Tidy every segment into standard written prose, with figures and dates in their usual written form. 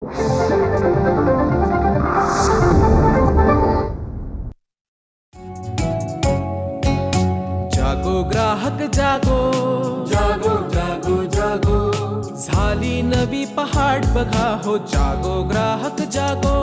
जागो ग्राहक जागो, जागो जागो जागो, झाली नवी पहाट बघा हो. जागो ग्राहक जागो,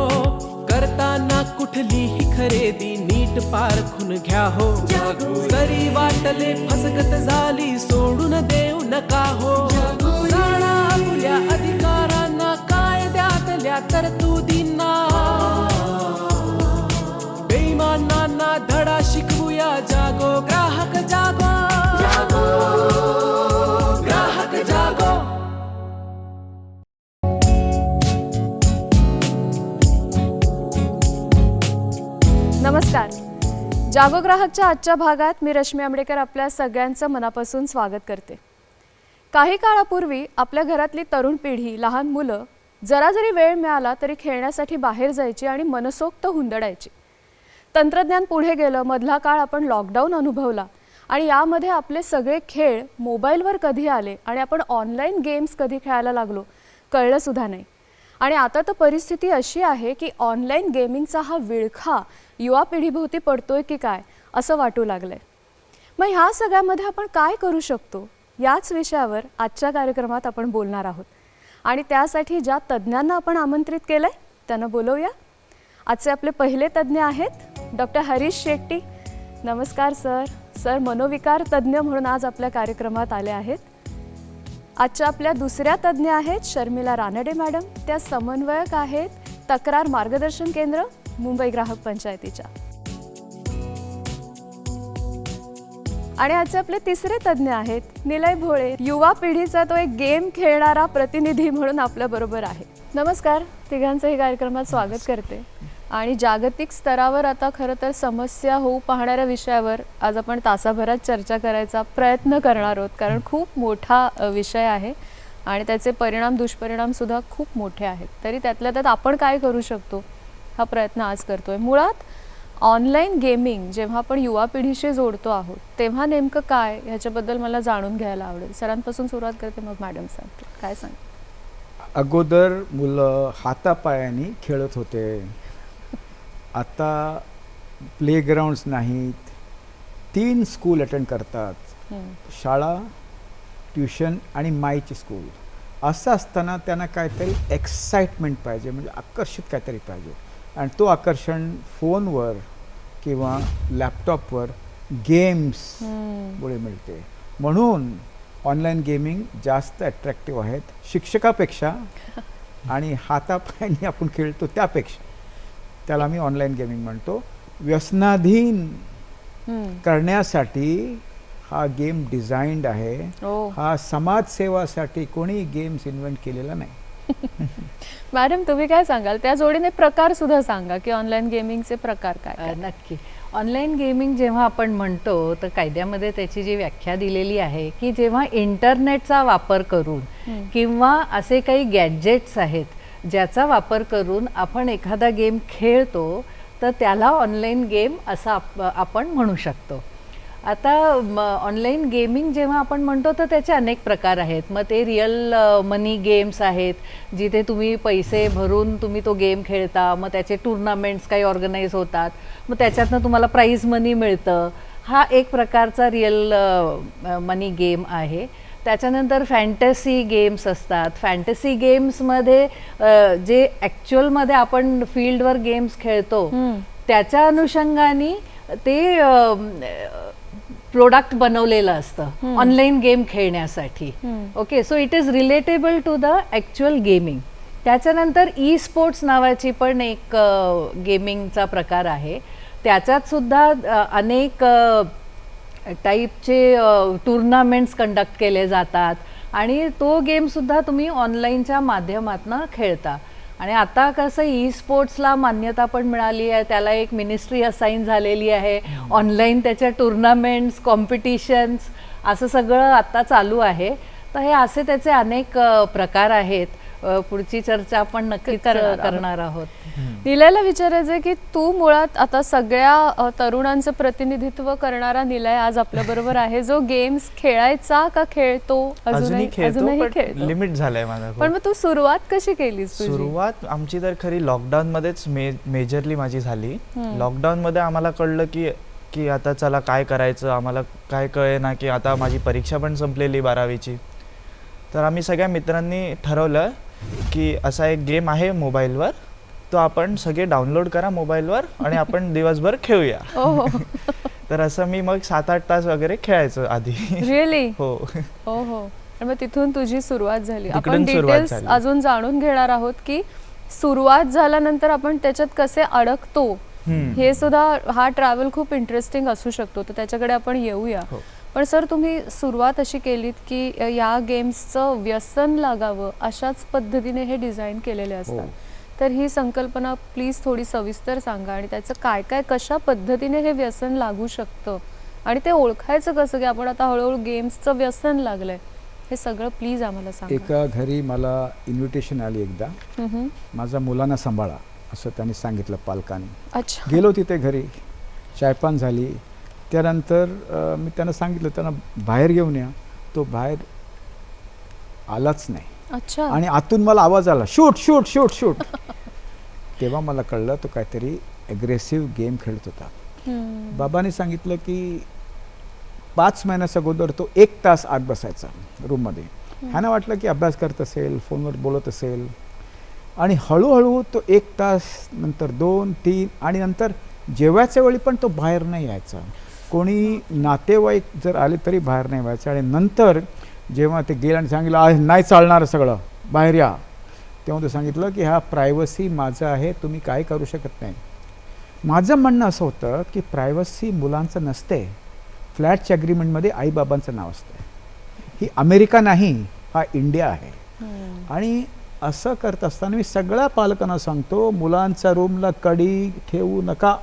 करताना कुठलीही खरेदी नीट पारखून घ्या हो. जागो. जरी वाटले फसगत झाली सोडून देऊ नका हो. जागो. जाणा आपल्या अधिकारांना, कायद्यातल्या तरतुदींना, बेईमानांना धडा शिकवूया. जागो ग्राहक जागो, जागो ग्राहक जागो. नमस्कार. जागो ग्राहकच्या आजच्या भागात मी रश्मी आंबेडकर आपल्या सगळ्यांचं मनापासून स्वागत करते. काही काळापूर्वी आपल्या घरातली तरुण पिढी, लहान मुलं जरा जरी वेळ मिळाला तरी खेळण्यासाठी बाहेर जायची आणि मनसोक्त हुंदडायची. तंत्रज्ञान पुढे गेलं, मधला काळ आपण लॉकडाऊन अनुभवला आणि यामध्ये आपले सगळे खेळ मोबाईलवर कधी आले आणि आपण ऑनलाईन गेम्स कधी खेळायला लागलो कळलं सुद्धा नाही. आणि आता तर परिस्थिती अशी आहे की ऑनलाईन गेमिंगचा हा विळखा युवा पिढीभोवती पडतोय की काय असं वाटू लागलंय. मग ह्या सगळ्यामध्ये आपण काय करू शकतो याच विषयावर आजच्या कार्यक्रमात आपण बोलणार आहोत. आणि त्यासाठी ज्या तज्ज्ञांना आपण आमंत्रित केलंय त्यांना बोलवूया. आजचे आपले पहिले तज्ज्ञ आहेत डॉक्टर हरीश शेट्टी. नमस्कार सर. सर मनोविकार तज्ज्ञ म्हणून आज आपल्या कार्यक्रमात आले आहेत. आजच्या आपल्या दुसऱ्या तज्ज्ञ आहेत शर्मिला रानडे मॅडम. त्या समन्वयक आहेत तक्रार मार्गदर्शन केंद्र, मुंबई ग्राहक पंचायतीच्या. आणि आजचे आपले तिसरे तज्ज्ञ आहेत निलय भोळे. युवा पिढीचा तो एक गेम खेळणारा प्रतिनिधी म्हणून आपल्या बरोबर आहे. नमस्कार. तिघांचंही कार्यक्रमात स्वागत करते. आणि जागतिक स्तरावर आता खरं तर समस्या होऊ पाहणाऱ्या विषयावर आज आपण तासाभरात चर्चा करायचा प्रयत्न करणार आहोत, कारण खूप मोठा विषय आहे आणि त्याचे परिणाम दुष्परिणामसुद्धा खूप मोठे आहेत. तरी त्यातल्या त्यात आपण काय करू शकतो हा प्रयत्न आज करतोय. मुळात ऑनलाईन गेमिंग जेव्हा आपण युवा पिढीशी जोडतो आहोत तेव्हा नेमकं काय ह्याच्याबद्दल मला जाणून घ्यायला आवडेल. सरांपासून सुरुवात करते मग मॅडम सांगते. काय सांग. अगोदर मुलं हातापायाने खेळत होते, आता प्लेग्राऊंड्स नाहीत. 3 स्कूल अटेंड करतात, शाळा, ट्युशन आणि मायची स्कूल. असं असताना त्यांना काहीतरी एक्साइटमेंट पाहिजे, म्हणजे आकर्षित काहीतरी पाहिजे. आणि तो आकर्षण फोनवर किंवा लॅपटॉपवर गेम्समुळे मिळते. म्हणून ऑनलाईन गेमिंग जास्त अट्रॅक्टिव्ह आहेत शिक्षकापेक्षा आणि हातापायाने आपण खेळतो त्यापेक्षा. त्याला मी ऑनलाईन गेमिंग म्हणतो. व्यसनाधीन करण्यासाठी हा गेम डिझाईन्ड आहे. हा समाजसेवासाठी कोणी गेम्स इन्व्हेंट केलेला नाही. मॅडम तुम्ही काय सांगाल. त्या जोडीने प्रकार सुद्धा सांगा की ऑनलाईन गेमिंगचे प्रकार काय. नक्की. ऑनलाईन गेमिंग जेव्हा आपण म्हणतो तर कायद्यामध्ये त्याची जी व्याख्या दिलेली आहे की जेव्हा इंटरनेटचा वापर करून किंवा असे काही गॅजेट्स आहेत ज्याचा वापर करून आपण एखादा गेम खेळतो तर त्याला ऑनलाईन गेम असं आपण म्हणू शकतो. आता ऑनलाईन गेमिंग जेव्हा आपण म्हणतो तर त्याचे अनेक प्रकार आहेत. मग ते रिअल मनी गेम्स आहेत जिथे तुम्ही पैसे भरून तुम्ही तो गेम खेळता, मग त्याचे टुर्नामेंट्स काही ऑर्गनाईज होतात, मग त्याच्यातनं तुम्हाला प्राईज मनी मिळतं. हा एक प्रकारचा रिअल मनी गेम आहे. त्याच्यानंतर फॅन्टसी गेम्स असतात. फॅन्टसी गेम्समध्ये जे ॲक्च्युअलमध्ये आपण फील्डवर गेम्स खेळतो त्याच्या अनुषंगाने ते प्रोडक्ट बनवलेलं असतं ऑनलाईन गेम खेळण्यासाठी. Okay, so it is relatable to the actual gaming. त्याच्यानंतर ई स्पोर्ट्स नावाची पण एक गेमिंगचा प्रकार आहे. त्याच्यात सुद्धा अनेक टाईपचे टुर्नामेंट्स कंडक्ट केले जातात आणि तो गेमसुद्धा तुम्ही ऑनलाईनच्या माध्यमातून खेळता. आणि आता कसं ई स्पोर्ट्सला मान्यता पण मिळाली आहे, त्याला एक मिनिस्ट्री असाईन झालेली आहे. ऑनलाईन त्याच्या टुर्नामेंट्स, कॉम्पिटिशन्स असं सगळं आता चालू आहे. तर हे असे त्याचे अनेक प्रकार आहेत. पुढची चर्चा आपण नक्कीच करणार आहोत. निलयला विचारायचंय की तू मुळात आता सगळ्या तरुणांचं प्रतिनिधित्व करणारा निलय आज आपल्या बरोबर आहे, जो गेम्स खेळायचा का खेळतो? अजूनही खेळतो, खेळतो. लिमिट झालंय माझा खूप. पण मग तू सुरुवात कशी केलीस तुझी? सुरुवात आमची तर खरी लॉकडाऊन मध्येच मेजरली माझी झाली. लॉकडाऊन मध्ये आम्हाला कळलं की आता चला काय करायचं, आम्हाला काय कळे ना की आता माझी परीक्षा पण संपलेली 12वीची. तर आम्ही सगळ्या मित्रांनी ठरवलं की असा एक गेम आहे मोबाईलवर, तो आपण सगळे डाउनलोड करा मोबाईलवर आणि आपण दिवसभर खेळूया. तर असं मी मग 7-8 तास वगैरे खेळायचो आधी. रिअली? हो हो. आणि मग तिथून तुझी सुरुवात झाली. तिकडून आपण सुरुवात डिटेल्स झाली. अजून जाणून घेणार आहोत की सुरुवात झाल्यानंतर आपण त्याच्यात कसे अडकतो हे सुद्धा, हा ट्रॅव्हल खूप इंटरेस्टिंग असू शकतो, तर त्याच्याकडे आपण येऊया. पण सर, तुम्ही सुरुवात अशी केलीत की या गेम्सचं व्यसन लागावं अशाच पद्धतीने हे डिझाईन केलेले असतात. तर ही संकल्पना प्लीज थोडी सविस्तर सांगा आणि त्याचं काय काय, कशा पद्धतीने हे व्यसन लागू शकतं आणि ते ओळखायचं कसं की आपण आता हळूहळू गेम्सचं व्यसन लागलंय, हे सगळं प्लीज आम्हाला सांगा. एका घरी मला इन्व्हिटेशन आली एकदा, माझ्या मुलांना सांभाळा असं त्यांनी सांगितलं पालकांनी. अच्छा. गेलो तिथे घरी, चायपान झाली. त्यानंतर मी त्यांना सांगितलं त्यांना बाहेर घेऊन या. तो बाहेर आलाच नाही. अच्छा. आणि आतून मला आवाज आला, शूट शूट शूट शूट. तेव्हा मला कळलं तो काहीतरी ॲग्रेसिव्ह गेम खेळत होता. बाबांनी सांगितलं की 5 महिन्याच्या अगोदर तो 1 तास आत बसायचा रूममध्ये. ह्यांना वाटलं की अभ्यास करत असेल, फोनवर बोलत असेल. आणि हळूहळू तो 1 तास, नंतर 2-3 आणि नंतर जेवायच्या वेळी पण तो बाहेर नाही यायचा. कोणी नातेवाईक जर आले तरी बाहेर नाही व्हायचं. आणि नंतर जेव्हा ते गेलं आणि सांगितलं आज नाही चालणार सगळं, बाहेर या, तेव्हा तो सांगितलं की हा प्रायव्हसी माझं आहे, तुम्ही काय करू शकत नाही. माझं म्हणणं असं होतं की प्रायव्हसी मुलांचं नसते, फ्लॅटच्या ॲग्रीमेंटमध्ये आईबाबांचं नाव असतं. ही अमेरिका नाही, हा इंडिया आहे. आणि असं करत असताना मी सगळ्या पालकांना सांगतो मुलांच्या रूमला कडी ठेवू नका.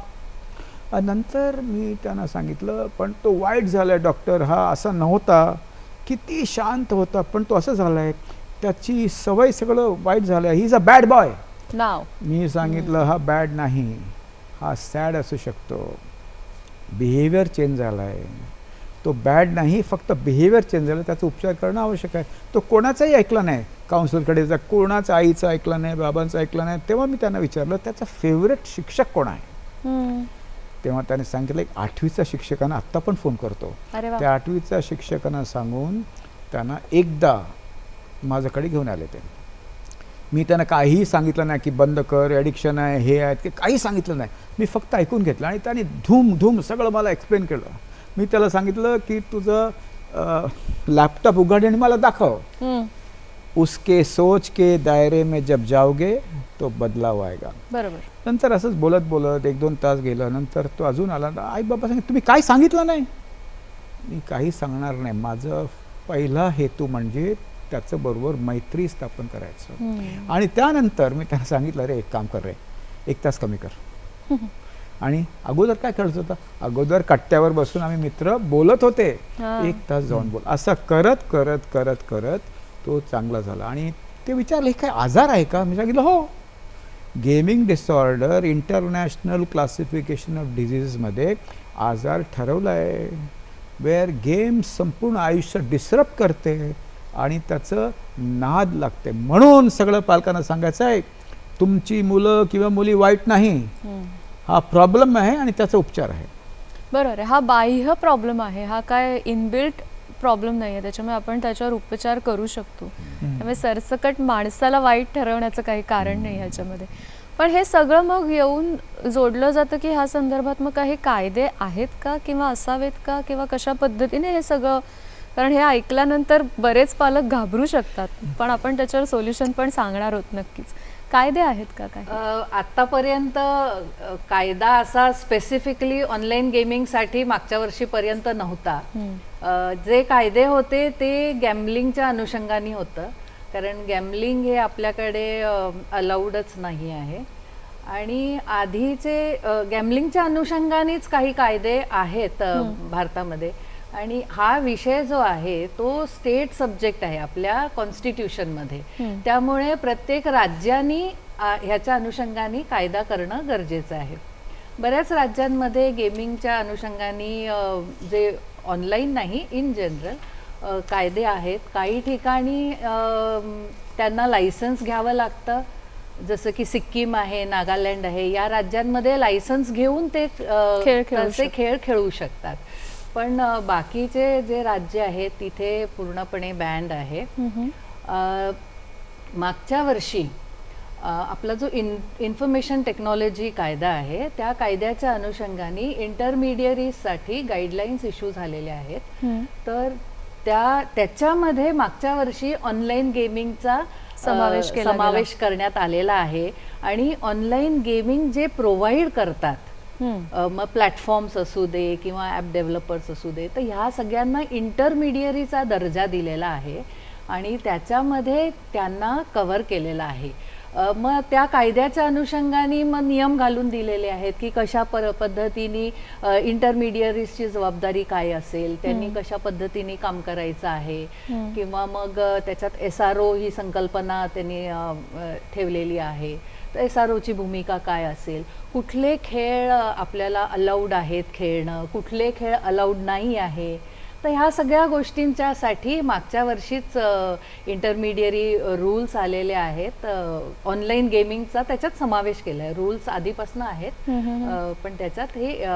नंतर मी त्यांना सांगितलं पण तो वाईट झाला आहे डॉक्टर, हा असा नव्हता, किती शांत होता, पण तो असं झाला आहे, त्याची सवय सगळं वाईट झालं आहे, he is a bad boy नाव. मी सांगितलं हा बॅड नाही, हा सॅड असू शकतो, बिहेवियर चेंज झाला आहे, तो बॅड नाही, फक्त बिहेवियर चेंज झालं, त्याचा उपचार करणं आवश्यक आहे. तो कोणाचाही ऐकला नाही, काउन्सिलरकडे जा, कोणाचा आईचं ऐकलं नाही, बाबांचं ऐकलं नाही. तेव्हा मी त्यांना विचारलं त्याचा फेवरेट शिक्षक कोण आहे. तेव्हा त्याने सांगितलं एक 8वीचा शिक्षकांना आत्ता पण फोन करतो. त्या 8वीचा शिक्षकांना सांगून त्यांना एकदा माझ्याकडे घेऊन आले. ते मी त्यांना काहीही सांगितलं नाही की बंद कर, ॲडिक्शन आहे, हे आहेत की काही सांगितलं नाही. मी फक्त ऐकून घेतलं आणि त्याने धूम सगळं मला एक्सप्लेन केलं. मी त्याला सांगितलं की तुझं लॅपटॉप उघड आणि मला दाखव. उसके सोच के दायरे में जब जाओगे तो बदलाव आएगा. बरोबर. नंतर असंच बोलत 1-2 तास गेलं. नंतर तो अजून आला, आई बाबा सांगितलं तुम्ही काय सांगितलं नाही. मी काही सांगणार नाही, माझं पहिला हेतू म्हणजे त्याचं बरोबर मैत्री स्थापन करायचं. आणि त्यानंतर मी त्यांना सांगितलं अरे एक काम कर रे, 1 तास कमी कर. आणि अगोदर काय करत होता, अगोदर कट्ट्यावर बसून आम्ही मित्र बोलत होते, 1 तास जाऊन बोल. असं करत करत करत करत तो चांगला झाला. आणि ते विचारले काय आजार आहे का. मी सांगितलं हो, gaming disorder international classification of डिझीजेसमध्ये आजार ठरवला आहे, वेअर गेम संपूर्ण आयुष्य डिस्टर्ब करते आणि त्याचं नाद लागते. म्हणून सगळं पालकांना सांगायचं आहे तुमची मुलं किंवा मुली वाईट नाही, हा प्रॉब्लेम आहे आणि त्याचा उपचार आहे. बरोबर आहे, हा बाह्य प्रॉब्लेम आहे, हा काय इनबिल्ट प्रॉब्लेम नाही आहे, त्याच्यामुळे आपण त्याच्यावर उपचार करू शकतो. त्यामुळे सरसकट माणसाला वाईट ठरवण्याचं काही कारण नाही ह्याच्यामध्ये. पण हे सगळं मग येऊन जोडलं जातं की ह्या संदर्भात मग काही कायदे आहेत का किंवा असावेत का किंवा कशा पद्धतीने हे सगळं, कारण हे ऐकल्यानंतर बरेच पालक घाबरू शकतात, पण आपण त्याच्यावर सोल्युशन पण सांगणार आहोत नक्कीच. कायदे आहेत का काय. आतापर्यंत कायदा असा स्पेसिफिकली ऑनलाईन गेमिंगसाठी मागच्या वर्षीपर्यंत नव्हता. जे कायदे होते ते गॅम्बलिंगच्या अनुषंगाने होतं, कारण गॅम्बलिंग हे आपल्याकडे अलाउडच नाही आहे. आणि आधीचे गॅम्बलिंगच्या अनुषंगानेच काही कायदे आहेत भारतामध्ये. आणि हा विषय जो आहे तो स्टेट सब्जेक्ट आहे आपल्या कॉन्स्टिट्यूशनमध्ये. त्यामुळे प्रत्येक राज्यांनी ह्याच्या अनुषंगाने कायदा करणं गरजेचं आहे. बऱ्याच राज्यांमध्ये गेमिंगच्या अनुषंगाने जे ऑनलाईन नाही, इन जनरल कायदे आहेत. काही ठिकाणी त्यांना लायसन्स घ्यावं लागतं, जसं की सिक्कीम आहे, नागालँड आहे, या राज्यांमध्ये लायसन्स घेऊन ते खेळ खेळू शकतात. पण बाकीचे जे राज्य आहेत तिथे पूर्णपणे बँड आहे. मागच्या वर्षी आपला जो इन्फॉर्मेशन टेक्नॉलॉजी कायदा आहे त्या कायद्याच्या अनुषंगाने इंटरमिडियरीजसाठी गाईडलाईन्स इश्यू झालेल्या आहेत. तर त्याच्यामध्ये मागच्या वर्षी ऑनलाईन गेमिंगचा समावेश करण्यात आलेला आहे. आणि ऑनलाईन गेमिंग जे प्रोव्हाइड करतात, मग प्लॅटफॉर्म्स असू दे किंवा ॲप डेव्हलपर्स असू दे, तर ह्या सगळ्यांना इंटरमिडियरीचा दर्जा दिलेला आहे आणि त्याच्यामध्ये त्यांना कव्हर केलेला आहे. मग त्या कायद्याच्या अनुषंगाने मग नियम घालून दिलेले आहेत की कशा पद्धतीने इंटरमिडियरीजची जबाबदारी काय असेल, त्यांनी कशा पद्धतीने काम करायचं आहे, किंवा मग त्याच्यात SRO ही संकल्पना त्यांनी ठेवलेली आहे. तर SROची भूमिका काय असेल, कुठले खेळ आपल्याला अलाउड आहेत खेळणं, कुठले खेळ अलाउड नाही आहे. तर ह्या सगळ्या गोष्टींच्यासाठी मागच्या वर्षीच इंटरमिडियरी रूल्स आलेले आहेत. ऑनलाईन गेमिंगचा त्याच्यात समावेश केला आहे. रूल्स आधीपासून आहेत पण त्याच्यात हे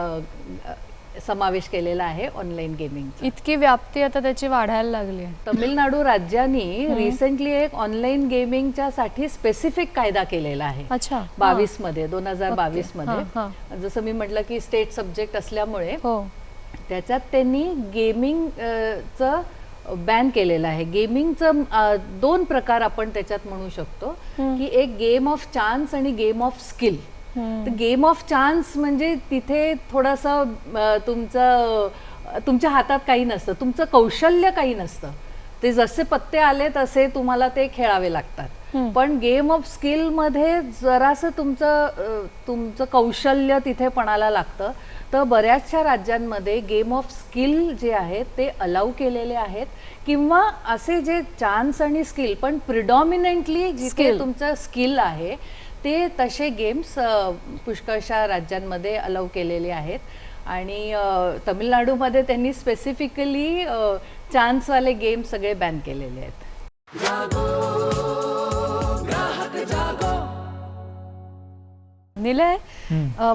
समावेश केलेला आहे ऑनलाईन गेमिंग. इतकी व्याप्ती आता त्याची वाढायला लागली आहे. तमिळनाडू राज्यांनी रिसेंटली एक ऑनलाईन गेमिंगच्या साठी स्पेसिफिक कायदा केलेला आहे. 2022 मध्ये 2022 मध्ये. जसं मी म्हटलं की स्टेट सब्जेक्ट असल्यामुळे त्याच्यात त्यांनी गेमिंगचं बॅन केलेलं आहे. गेमिंगचं 2 प्रकार आपण त्याच्यात म्हणू शकतो की एक गेम ऑफ चान्स आणि गेम ऑफ स्किल. तर गेम ऑफ चान्स म्हणजे तिथे थोडंसं तुमच्या हातात काही नसतं, तुमचं कौशल्य काही नसतं, ते जसे पत्ते आले तसे तुम्हाला ते खेळावे लागतात. पण गेम ऑफ स्किल मध्ये जरासं तुमचं कौशल्य तिथे पणाला लागतं. तर बऱ्याचशा राज्यांमध्ये गेम ऑफ स्किल जे आहेत ते अलाउ केलेले आहेत, किंवा असे जे चान्स आणि स्किल पण प्रिडॉमिनंटली जिथे तुमचं स्किल आहे ते तसे गेम्स पुष्कळशा राज्यांमध्ये अलाउ केलेले आहेत. आणि तमिळनाडूमध्ये त्यांनी स्पेसिफिकली चान्सवाले गेम सगळे बॅन केलेले आहेत. निलय,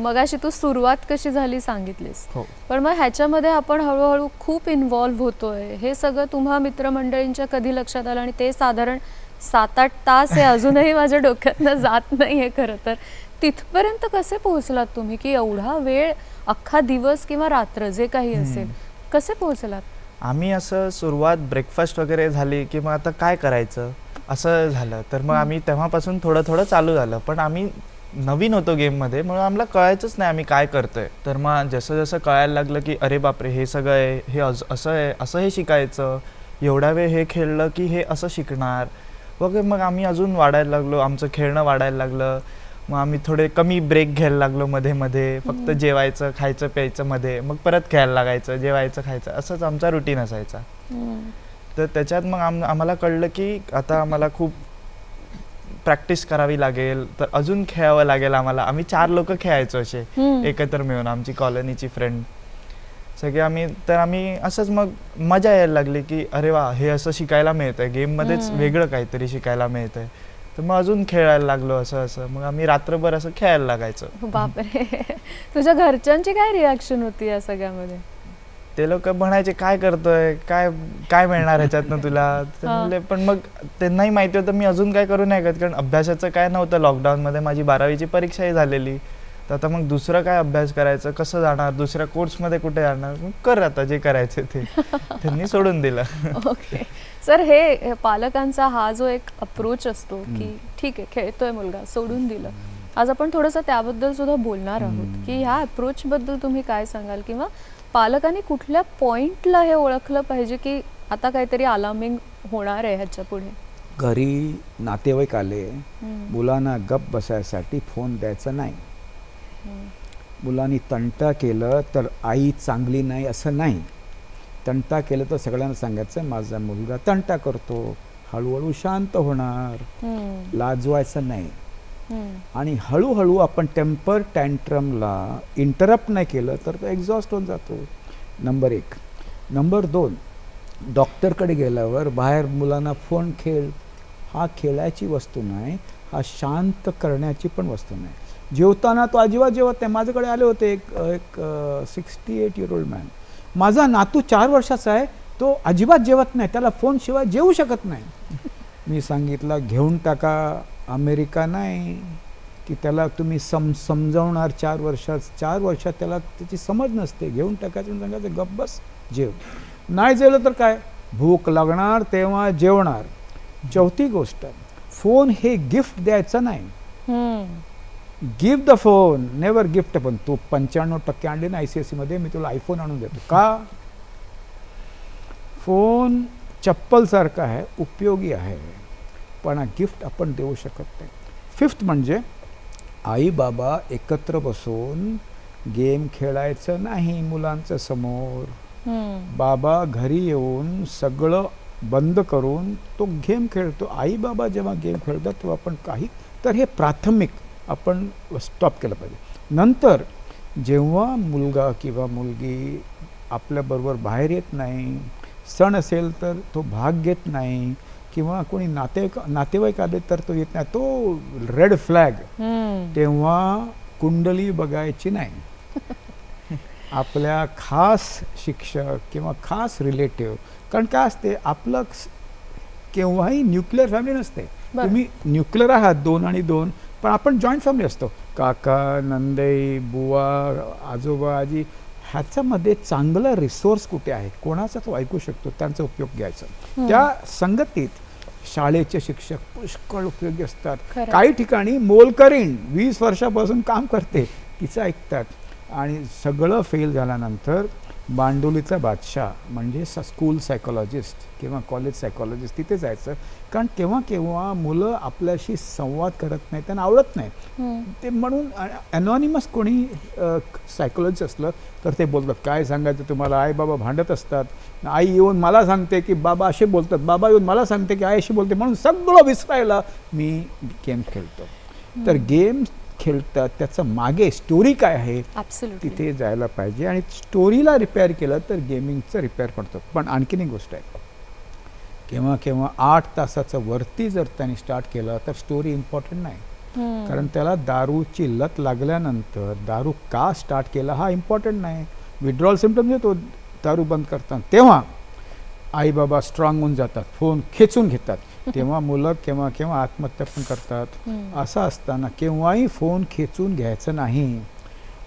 मगाशी तू सुरुवात कशी झाली सांगितलीस, हो. पण मग ह्याच्यामध्ये आपण हळूहळू खूप इन्व्हॉल्व्ह होतोय. हे सगळं तुम्हा मित्रमंडळींच्या कधी लक्षात आलं? आणि ते साधारण 7-8 तास हे अजूनही माझ्या डोक्यातनं जात नाहीये खरं तर. तिथपर्यंत कसे पोहोचलात तुम्ही की एवढा वेळ, अख्खा दिवस किंवा रात्र जे काही असेल, कसे पोहोचलात? आम्ही असं सुरुवात ब्रेकफास्ट वगैरे झाली की मग आता काय करायचं असं झालं. तर मग आम्ही तेव्हापासून थोडं चालू झालं. पण आम्ही नवीन होतो गेममध्ये, म्हणून आम्हाला कळायचंच नाही आम्ही काय करतोय. तर मग जसं कळायला लागलं की अरे बापरे, हे सगळं आहे, हे असं आहे, असं हे शिकायचं, एवढा वेळ हे खेळलं की हे असं शिकणार वगैरे. मग आम्ही अजून वाढायला लागलो, आमचं खेळणं वाढायला लागलं. मग आम्ही थोडे कमी ब्रेक घ्यायला लागलो मध्ये, फक्त जेवायचं, खायचं, प्यायचं मध्ये, मग परत खेळायला लागायचं, जेवायचं, खायचं, असंच आमचा रुटीन असायचा. तर त्याच्यात मग आम्हाला कळलं की आता आम्हाला खूप प्रॅक्टिस करावी लागेल, तर अजून खेळावं लागेल आम्हाला. आम्ही 4 लोक खेळायचो असे एकत्र मिळून, आमची कॉलनीची फ्रेंड सगळे आम्ही. तर आम्ही असंच मग मजा यायला लागली की अरे वा, हे असं शिकायला मिळतंय, गेममध्येच वेगळं काहीतरी शिकायला मिळतंय. तर मग अजून खेळायला लागलो असं. मग आम्ही रात्रभर असं खेळायला लागायचो. बापरे, तुझ्या घरच्यांची काय रिॲक्शन होती या सगळ्यामध्ये? ते लोक म्हणायचे काय करतोय, काय मिळणार ह्याच्यातनं तुला. पण मग त्यांनाही माहिती होतं मी अजून काय करू नाही शकत, कारण अभ्यासाचं काय नव्हतं. लॉकडाऊनमध्ये माझी 12वीची परीक्षाही झालेली. तर आता मग दुसरं काय अभ्यास करायचं, कसं जाणार, दुसऱ्या कोर्समध्ये कुठे जाणार, मग कर आता जे करायचे ते. त्यांनी सोडून दिलं. ओके सर, हे पालकांचा हा जो एक अप्रोच असतो की ठीक आहे खेळतोय मुलगा, सोडून दिलं, आज आपण थोडंसं त्याबद्दल सुद्धा बोलणार आहोत की ह्या अप्रोचबद्दल तुम्ही काय सांगाल, किंवा पालकांनी कुठल्या पॉइंटला हे ओळखलं पाहिजे की आता काहीतरी अलार्मिंग होणार आहे ह्याच्या पुढे? घरी नातेवाईक आले, मुलांना गप बसायसाठी फोन द्यायचा नाही. मुलांनी तंटा केलं तर आई चांगली नाही असं नाही. तंटा केलं तर सगळ्यांना सांगायचं माझा मुलगा तंटा करतो, हळूहळू शांत होणार, लाजवायचं नाही. आणि हळूहळू आपण टेम्पर टँट्रमला इंटरप्ट नाही केलं तर तो एक्झॉस्ट होऊन जातो. नंबर 1. नंबर 2, डॉक्टरकडे गेल्यावर बाहेर मुलांना फोन खेळ, हा खेळायची वस्तू नाही, हा शांत करण्याची पण वस्तू नाही. जेवताना तो अजिबात जेवत नाही. माझ्याकडे आले होते एक 68 year old मॅन, माझा नातू 4 वर्षाचा आहे, तो अजिबात जेवत नाही, त्याला फोनशिवाय जेवू शकत नाही. मी सांगितलं घेऊन टाका, अमेरिका नाही की त्याला तुम्ही समजावणार 4 वर्षात त्याला त्याची समज नसते. घेऊन टाकायचं, सांगायचं गप्प बस जेव. नाही जेवलं तर काय, भूक लागणार तेव्हा जेवणार. चौथी गोष्ट, फोन हे गिफ्ट द्यायचं नाही. Gift the phone, never gift. पण तू 95% आणले ना ICSE मध्ये, मी तुला आयफोन आणून देतो. का? फोन चप्पल सारखा आहे, उपयोगी आहे, पण गिफ्ट आपण देऊ शकत नाही. 5th म्हणजे आई बाबा एकत्र बसून गेम खेळायचं नाही मुलांच्या समोर. बाबा घरी येऊन सगळं बंद करून तो गेम खेळतो. आई बाबा जेव्हा गेम खेळतात तेव्हा आपण काही, तर हे प्राथमिक आपण स्टॉप केलं पाहिजे. नंतर जेव्हा मुलगा किंवा मुलगी आपल्याबरोबर बाहेर येत नाही, सण असेल तर तो भाग घेत नाही, किंवा कोणी नातेवाईक आले तर तो येत नाही, तो रेड फ्लॅग. तेव्हा कुंडली बघायची नाही. आपल्या खास शिक्षक किंवा खास रिलेटिव्ह, कारण काय असते आपलं केव्हाही न्यूक्लिअर फॅमिली नसते. तुम्ही न्यूक्लिअर आहात 2 आणि 2, पण आपण जॉईंट फॅमिली असतो. काका, नंदई, बुवा, आजोबा, आजी, ह्याच्यामध्ये चांगला रिसोर्स कुठे आहे, कोणाचा तो ऐकू शकतो, त्यांचा उपयोग घ्यायचा. त्या संगतीत शाळेचे शिक्षक पुष्कळ उपयोगी असतात. काही ठिकाणी मोलकरीण 20 वर्षापासून काम करते, तिचं ऐकतात. आणि सगळं फेल झाल्यानंतर बांडोलीचा बादशाह म्हणजे स्कूल सायकोलॉजिस्ट किंवा कॉलेज सायकोलॉजिस्ट तिथे जायचं. कारण केव्हा केव्हा मुलं आपल्याशी संवाद करत नाही, त्यांना आवडत नाही ते, म्हणून अनॉनिमस कोणी सायकोलॉजिस्ट असलं तर ते बोलतात काय सांगायचं तुम्हाला, आई बाबा भांडत असतात, आई येऊन मला सांगते की बाबा असे बोलतात, बाबा येऊन मला सांगते की आई अशी बोलते, म्हणून सगळं विसरायला मी गेम खेळतो. तर गेम खेळतात त्याचं मागे स्टोरी काय आहे तिथे जायला पाहिजे, आणि स्टोरीला रिपेअर केलं तर गेमिंगचं रिपेअर पडतं. पण आणखीन एक गोष्ट आहे, केव्हा केव्हा 8 तासाचं वरती जर त्यांनी स्टार्ट केलं तर स्टोरी इम्पॉर्टंट नाही. कारण त्याला दारूची लत लागल्यानंतर दारू का स्टार्ट केला हा इम्पॉर्टंट नाही. विड्रॉल सिम्पटम्स येतो दारू बंद करताना, तेव्हा आई बाबा स्ट्रॉंग होऊन जातात, फोन खेचून घेतात, तेव्हा मुलं केव्हा केव्हा आत्महत्या पण करतात. असं असताना केव्हाही फोन खेचून घ्यायचं नाही.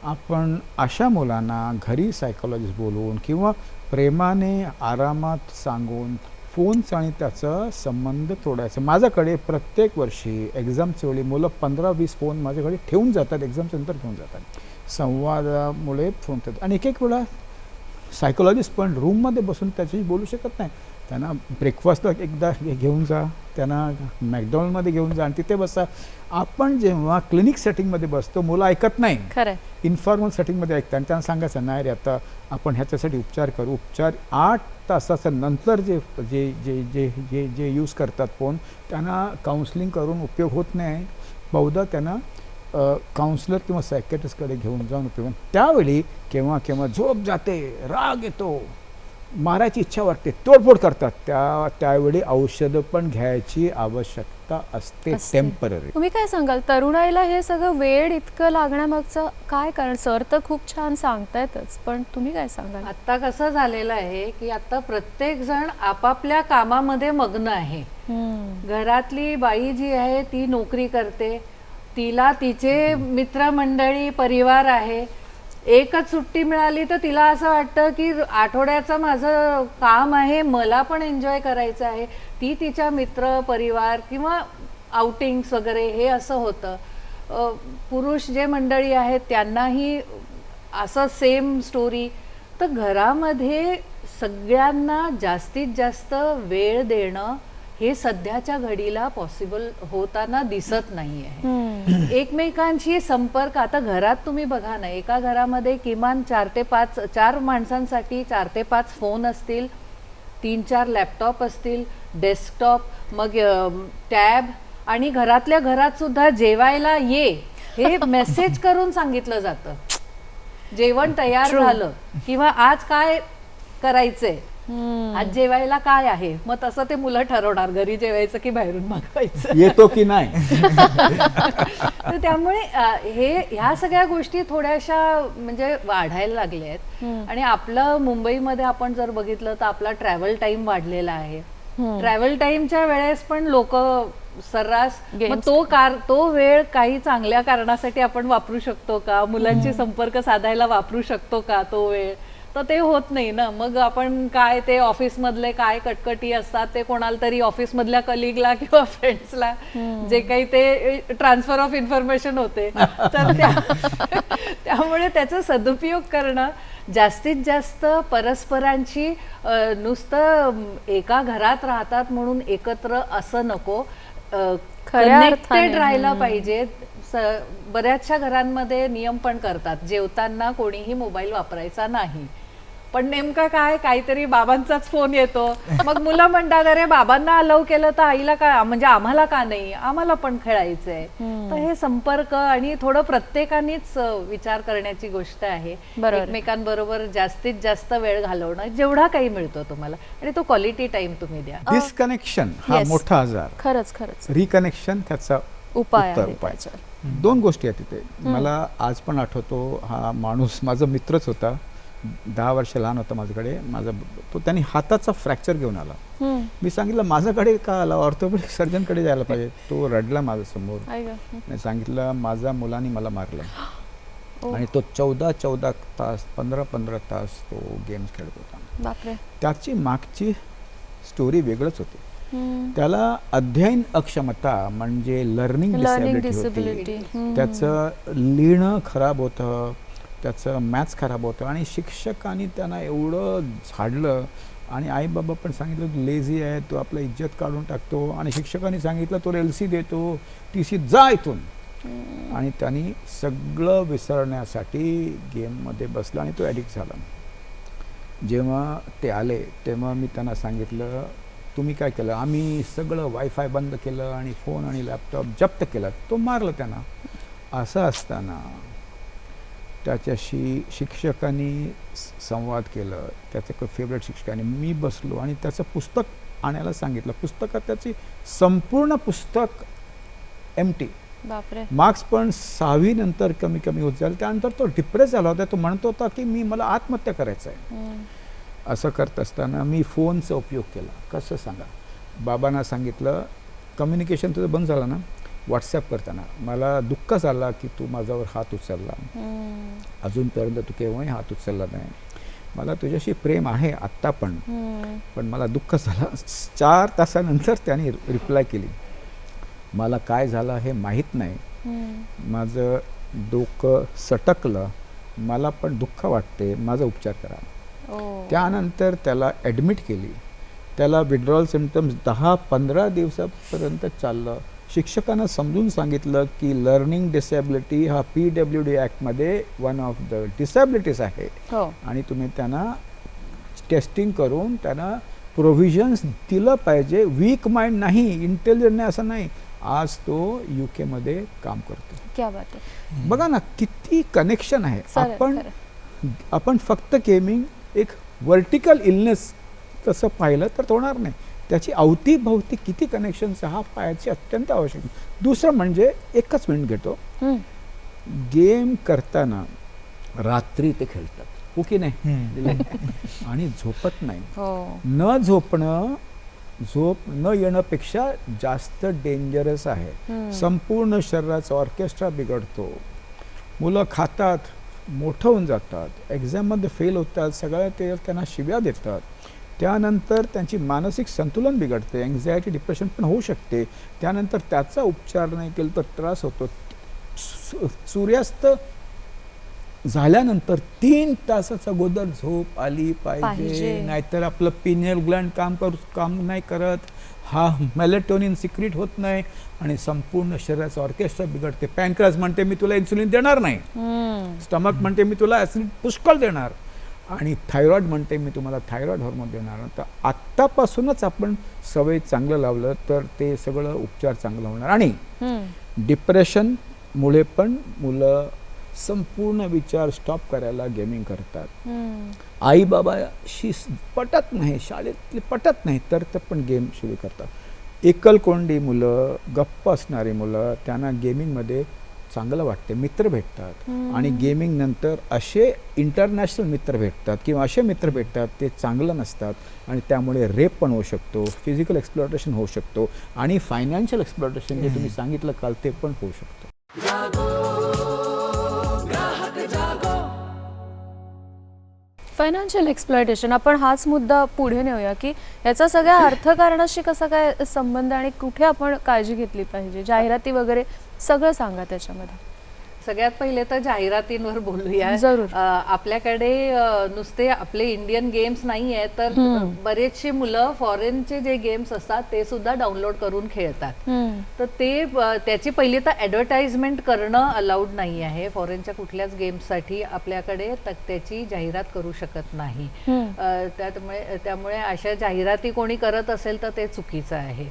आपण अशा मुलांना घरी सायकोलॉजिस्ट बोलवून किंवा प्रेमाने आरामात सांगून फोनचा आणि त्याचा संबंध तोडायचा. माझ्याकडे प्रत्येक वर्षी एक्झामच्या वेळी मुलं 15-20 फोन माझ्याकडे ठेवून जातात, एक्झामच्या नंतर ठेवून जातात. संवादामुळे फोन देतात. आणि एक वेळा सायकोलॉजिस्ट पण रूममध्ये बसून त्याच्याशी बोलू शकत नाही. त्यांना ब्रेकफास्टला एकदा घेऊन जा, त्यांना मॅकडॉनल्डमध्ये घेऊन जा आणि तिथे बसा. आपण जेव्हा क्लिनिक सेटिंगमध्ये बसतो मुलं ऐकत नाही, इन्फॉर्मल सेटिंगमध्ये ऐकतात, आणि त्यांना सांगायचं नाही रे आता आपण ह्याच्यासाठी उपचार करू. उपचार 8 तासाच्या नंतर जे जे जे जे जे जे यूज करतात फोन, त्यांना काउन्सिलिंग करून उपयोग होत नाही. बहुधा त्यांना काउन्सिलर किंवा सायकॅट्रिस्टकडे घेऊन जाऊन उपयोग. त्यावेळी केव्हा केव्हा झोप जाते, राग येतो, मारायची इच्छा वाटते, तोडफोड करतात, त्यावेळी औषधं पण घ्यायची आवश्यकता असते टेम्पररी. तुम्ही काय सांगाल तरुणाईला हे सगळं वेळ इतकं लागण्यामागचं काय कारण? सर तर खूप छान सांगतायतच, पण तुम्ही काय सांगाल? आता कसं झालेलं आहे की आता प्रत्येक जण आपापल्या कामामध्ये मग्न आहे. घरातली बाई जी आहे ती नोकरी करते, तिला तिचे मित्रमंडळी परिवार आहे. एकच सुट्टी मिळाली तर तिला असं वाटतं की आठवड्याचं माझं काम आहे, मला पण एन्जॉय करायचं आहे. ती तिच्या मित्र परिवार किंवा आउटिंग्स वगैरे हे असं होतं. पुरुष जे मंडळी आहेत त्यांनाही असं सेम स्टोरी. तर घरामध्ये सगळ्यांना जास्तीत जास्त वेळ देणं हे सध्याच्या घडीला पॉसिबल होताना दिसत नाही आहे. एकमेकांशी संपर्क, आता घरात तुम्ही बघा ना, एका घरामध्ये किमान 4 ते 5 4 माणसांसाठी 4 ते 5 फोन असतील, 3-4 लॅपटॉप असतील, डेस्कटॉप, मग टॅब, आणि घरातल्या घरात सुद्धा जेवायला ये हे मेसेज करून सांगितलं जातं. जेवण तयार झालं किंवा आज काय करायचंय, आज जेवायला काय आहे, मग तसं ते मुलं ठरवणार घरी जेवायचं की बाहेरून मागवायचं, येतो की नाही. तर त्यामुळे ह्या सगळ्या गोष्टी थोड्याशा म्हणजे वाढायला लागल्या आहेत. आणि आपलं मुंबईमध्ये आपण जर बघितलं तर आपला ट्रॅव्हल टाइम वाढलेला आहे. ट्रॅव्हल टाइमच्या वेळेस पण लोक सर्रास तो वेळ काही चांगल्या कारणासाठी आपण वापरू शकतो का, मुलांशी संपर्क साधायला वापरू शकतो का तो वेळ, तर ते होत नाही ना. मग आपण काय ते ऑफिसमधले काय कटकटी असतात ते कोणाला तरी ऑफिसमधल्या कलिगला किंवा फ्रेंड्सला जे काही ते ट्रान्सफर ऑफ इन्फॉर्मेशन होते, तर त्यामुळे त्याचा सदुपयोग करणं, जास्तीत जास्त परस्परांची नुसतं एका घरात राहतात म्हणून एकत्र असं नको, कनेक्टेड राहायला पाहिजे. बऱ्याचशा घरांमध्ये नियम पण करतात, जेवताना कोणीही मोबाईल वापरायचा नाही, पण नेमका काय, काहीतरी बाबांचाच फोन येतो, मग मुलं म्हणतात अरे बाबांना अलाउ केलं तर आईला काय, म्हणजे आम्हाला का नाही, आम्हाला पण खेळायचंय. तर हे संपर्क आणि थोडं प्रत्येकानेच विचार करण्याची गोष्ट आहे. एकमेकांबरोबर जास्तीत जास्त वेळ घालवणं, जेवढा काही मिळतो तुम्हाला, आणि तो क्वालिटी टाइम तुम्ही द्या. डिस्कनेक्शन हा मोठा आजार, खरंच खरंच रिकनेक्शन त्याचा उपाय उत्तर आहे उपाय. त्याच्यावर. 2 गोष्टी आहेत तिथे. मला आज पण आठवतो, हा माणूस माझा मित्रच होता, 10 वर्ष लहान होता माझ्याकडे. तो त्यांनी हाताचा फ्रॅक्चर घेऊन आला. मी सांगितलं माझ्याकडे का आला, ऑर्थोपेडिक सर्जनकडे जायला पाहिजे. तो रडला माझ्या समोर. मी सांगितलं माझ्या मुलांनी मला मारलं, आणि तो 14 तास 15 तास तो गेम्स खेळत होता. त्याची मागची स्टोरी वेगळंच होती. त्याला अध्ययन अक्षमता म्हणजे लर्निंग डिसेबिलिटी होती. त्याचं लिहिणं खराब होतं, त्याचं मॅथ्स खराब होतं, आणि शिक्षकांनी त्यांना एवढं झाडलं, आणि आई बाबा पण सांगितलं तू लेझी आहे, तू आपला इज्जत काढून टाकतो, आणि शिक्षकांनी सांगितलं तो LC देतो, TC जा इथून. आणि त्यांनी सगळं विसरण्यासाठी गेममध्ये बसला आणि तो ॲडिक्ट झाला. जेव्हा ते आले तेव्हा मी त्यांना सांगितलं तुम्ही काय केलं. आम्ही सगळं वायफाय बंद केलं आणि फोन आणि लॅपटॉप जप्त केला. तो मारलं त्यांना. असं असताना त्याच्याशी शिक्षकांनी संवाद केलं, त्याचं फेवरेट शिक्षकाने, मी बसलो आणि त्याचं पुस्तक आणायला सांगितलं. पुस्तकात त्याची संपूर्ण पुस्तक एम्प्टी, मार्क्स पण 6वी नंतर कमी कमी होत जाईल. त्यानंतर तो डिप्रेस झाला होता. तो म्हणत होता की मला आत्महत्या करायचं आहे. असं करत असताना मी फोनचा उपयोग केला. कसं सांगा, बाबांना सांगितलं कम्युनिकेशन तुझं बंद झालं ना, व्हॉट्सॲप करताना मला दुःख झाला की तू माझ्यावर हात उचलला, अजूनपर्यंत तू केव्हाही हात उचलला नाही. मला तुझ्याशी प्रेम आहे आत्ता पण मला दुःख झालं. 4 तासानंतर त्याने रिप्लाय केली, मला काय झालं हे माहीत नाही, माझं डोकं सटकलं, मला पण दुःख वाटते, माझा उपचार करा. त्यानंतर त्याला ॲडमिट केली. त्याला विड्रॉल सिम्पटम्स 10-15 दिवसापर्यंत चाललं. शिक्षकांना समजून सांगितलं की लर्निंग डिसेबिलिटी हा PWD ॲक्टमध्ये वन ऑफ द डिसेबिलिटीज आहे, आणि तुम्ही त्यांना टेस्टिंग करून त्यांना प्रोव्हिजन्स दिलं पाहिजे. वीक माइंड नाही, इंटेलिजंट नाही असं नाही. आज तो UK मध्ये काम करतो. क्या बात आहे. बघा ना किती कनेक्शन आहे. आपण फक्त गेमिंग एक व्हर्टिकल इलनेस तसं पाहिलं तर होणार नाही. त्याची अवतीभवती किती कनेक्शन्स हा पाहायची अत्यंत आवश्यक. दुसरं म्हणजे एकच मिनिट घेतो, गेम करताना रात्री ते खेळतात, हो की नाही, आणि झोपत नाही. न झोपणं, झोप न येण्यापेक्षा जास्त डेंजरस आहे. संपूर्ण शरीराचा ऑर्केस्ट्रा बिघडतो. मुलं खातात, मोठं होऊन जातात, एक्झाममध्ये फेल होतात, सगळ्या ते त्यांना शिव्या देतात. त्यानंतर त्यांची मानसिक संतुलन बिघडते, एन्झायटी डिप्रेशन पण होऊ शकते. त्यानंतर त्याचा उपचार नाही केला तर त्रास होतो. सूर्यास्त झाल्यानंतर 3 तासाचा अगोदर झोप आली पाहिजे, पाहिजे. नाहीतर आपलं पिनियल ग्लँड काम नाही करत, हा मेलेटोनिन सिक्रीट होत नाही आणि संपूर्ण शरीराचं ऑर्केस्ट्रा बिघडते. पॅनक्रास म्हणते मी तुला इन्सुलिन देणार नाही, स्टमक म्हणते मी तुला ॲसिड पुष्कळ देणार, आणि थायरॉइड म्हणते मी तुम्हाला थायरॉइड हॉर्मोन देणार. तर आत्तापासूनच आपण सवय चांगलं लावलं तर ते सगळं उपचार चांगलं होणार. आणि डिप्रेशनमुळे पण मुलं संपूर्ण विचार स्टॉप करायला गेमिंग करतात. आई बाबाशी पटत नाही, शाळेतले पटत नाही तर ते पण गेम सुरू करतात. एकलकोंडी मुलं, गप्प असणारी मुलं, त्यांना गेमिंगमध्ये चांगलं वाटते, मित्र भेटतात. आणि गेमिंग नंतर असे इंटरनॅशनल मित्र भेटतात किंवा असे मित्र भेटतात ते चांगलं नसतात आणि त्यामुळे रेप पण होऊ शकतो, फिजिकल एक्सप्लॉयटेशन होऊ शकतो आणि फायनान्शियल एक्सप्लॉयटेशन जे तुम्ही सांगितलं काल ते पण होऊ शकतं. फायनान्शियल एक्सप्लॉयटेशन, आपण हाच मुद्दा पुढे नेऊया की याचा सगळ्या अर्थकारणाशी कसा काय संबंध आणि कुठे आपण काळजी घेतली पाहिजे, जाहिराती वगैरे सगळं सांगा त्याच्यामध्ये. सगळ्यात पहिले तर जाहिरातींवर बोलूया. जरूर. आपल्याकडे नुसते आपले इंडियन गेम्स नाही आहेत, तर बरेचसे मुलं फॉरेनचे जे गेम्स असतात ते सुद्धा डाउनलोड करून खेळतात. तर ते त्याची पहिली तर ॲडव्हर्टाइजमेंट करणं अलाउड नाही आहे. फॉरेनच्या कुठल्याच गेम्ससाठी आपल्याकडे त्याची जाहिरात करू शकत नाही. त्यामुळे अशा जाहिराती कोणी करत असेल तर ते चुकीचं आहे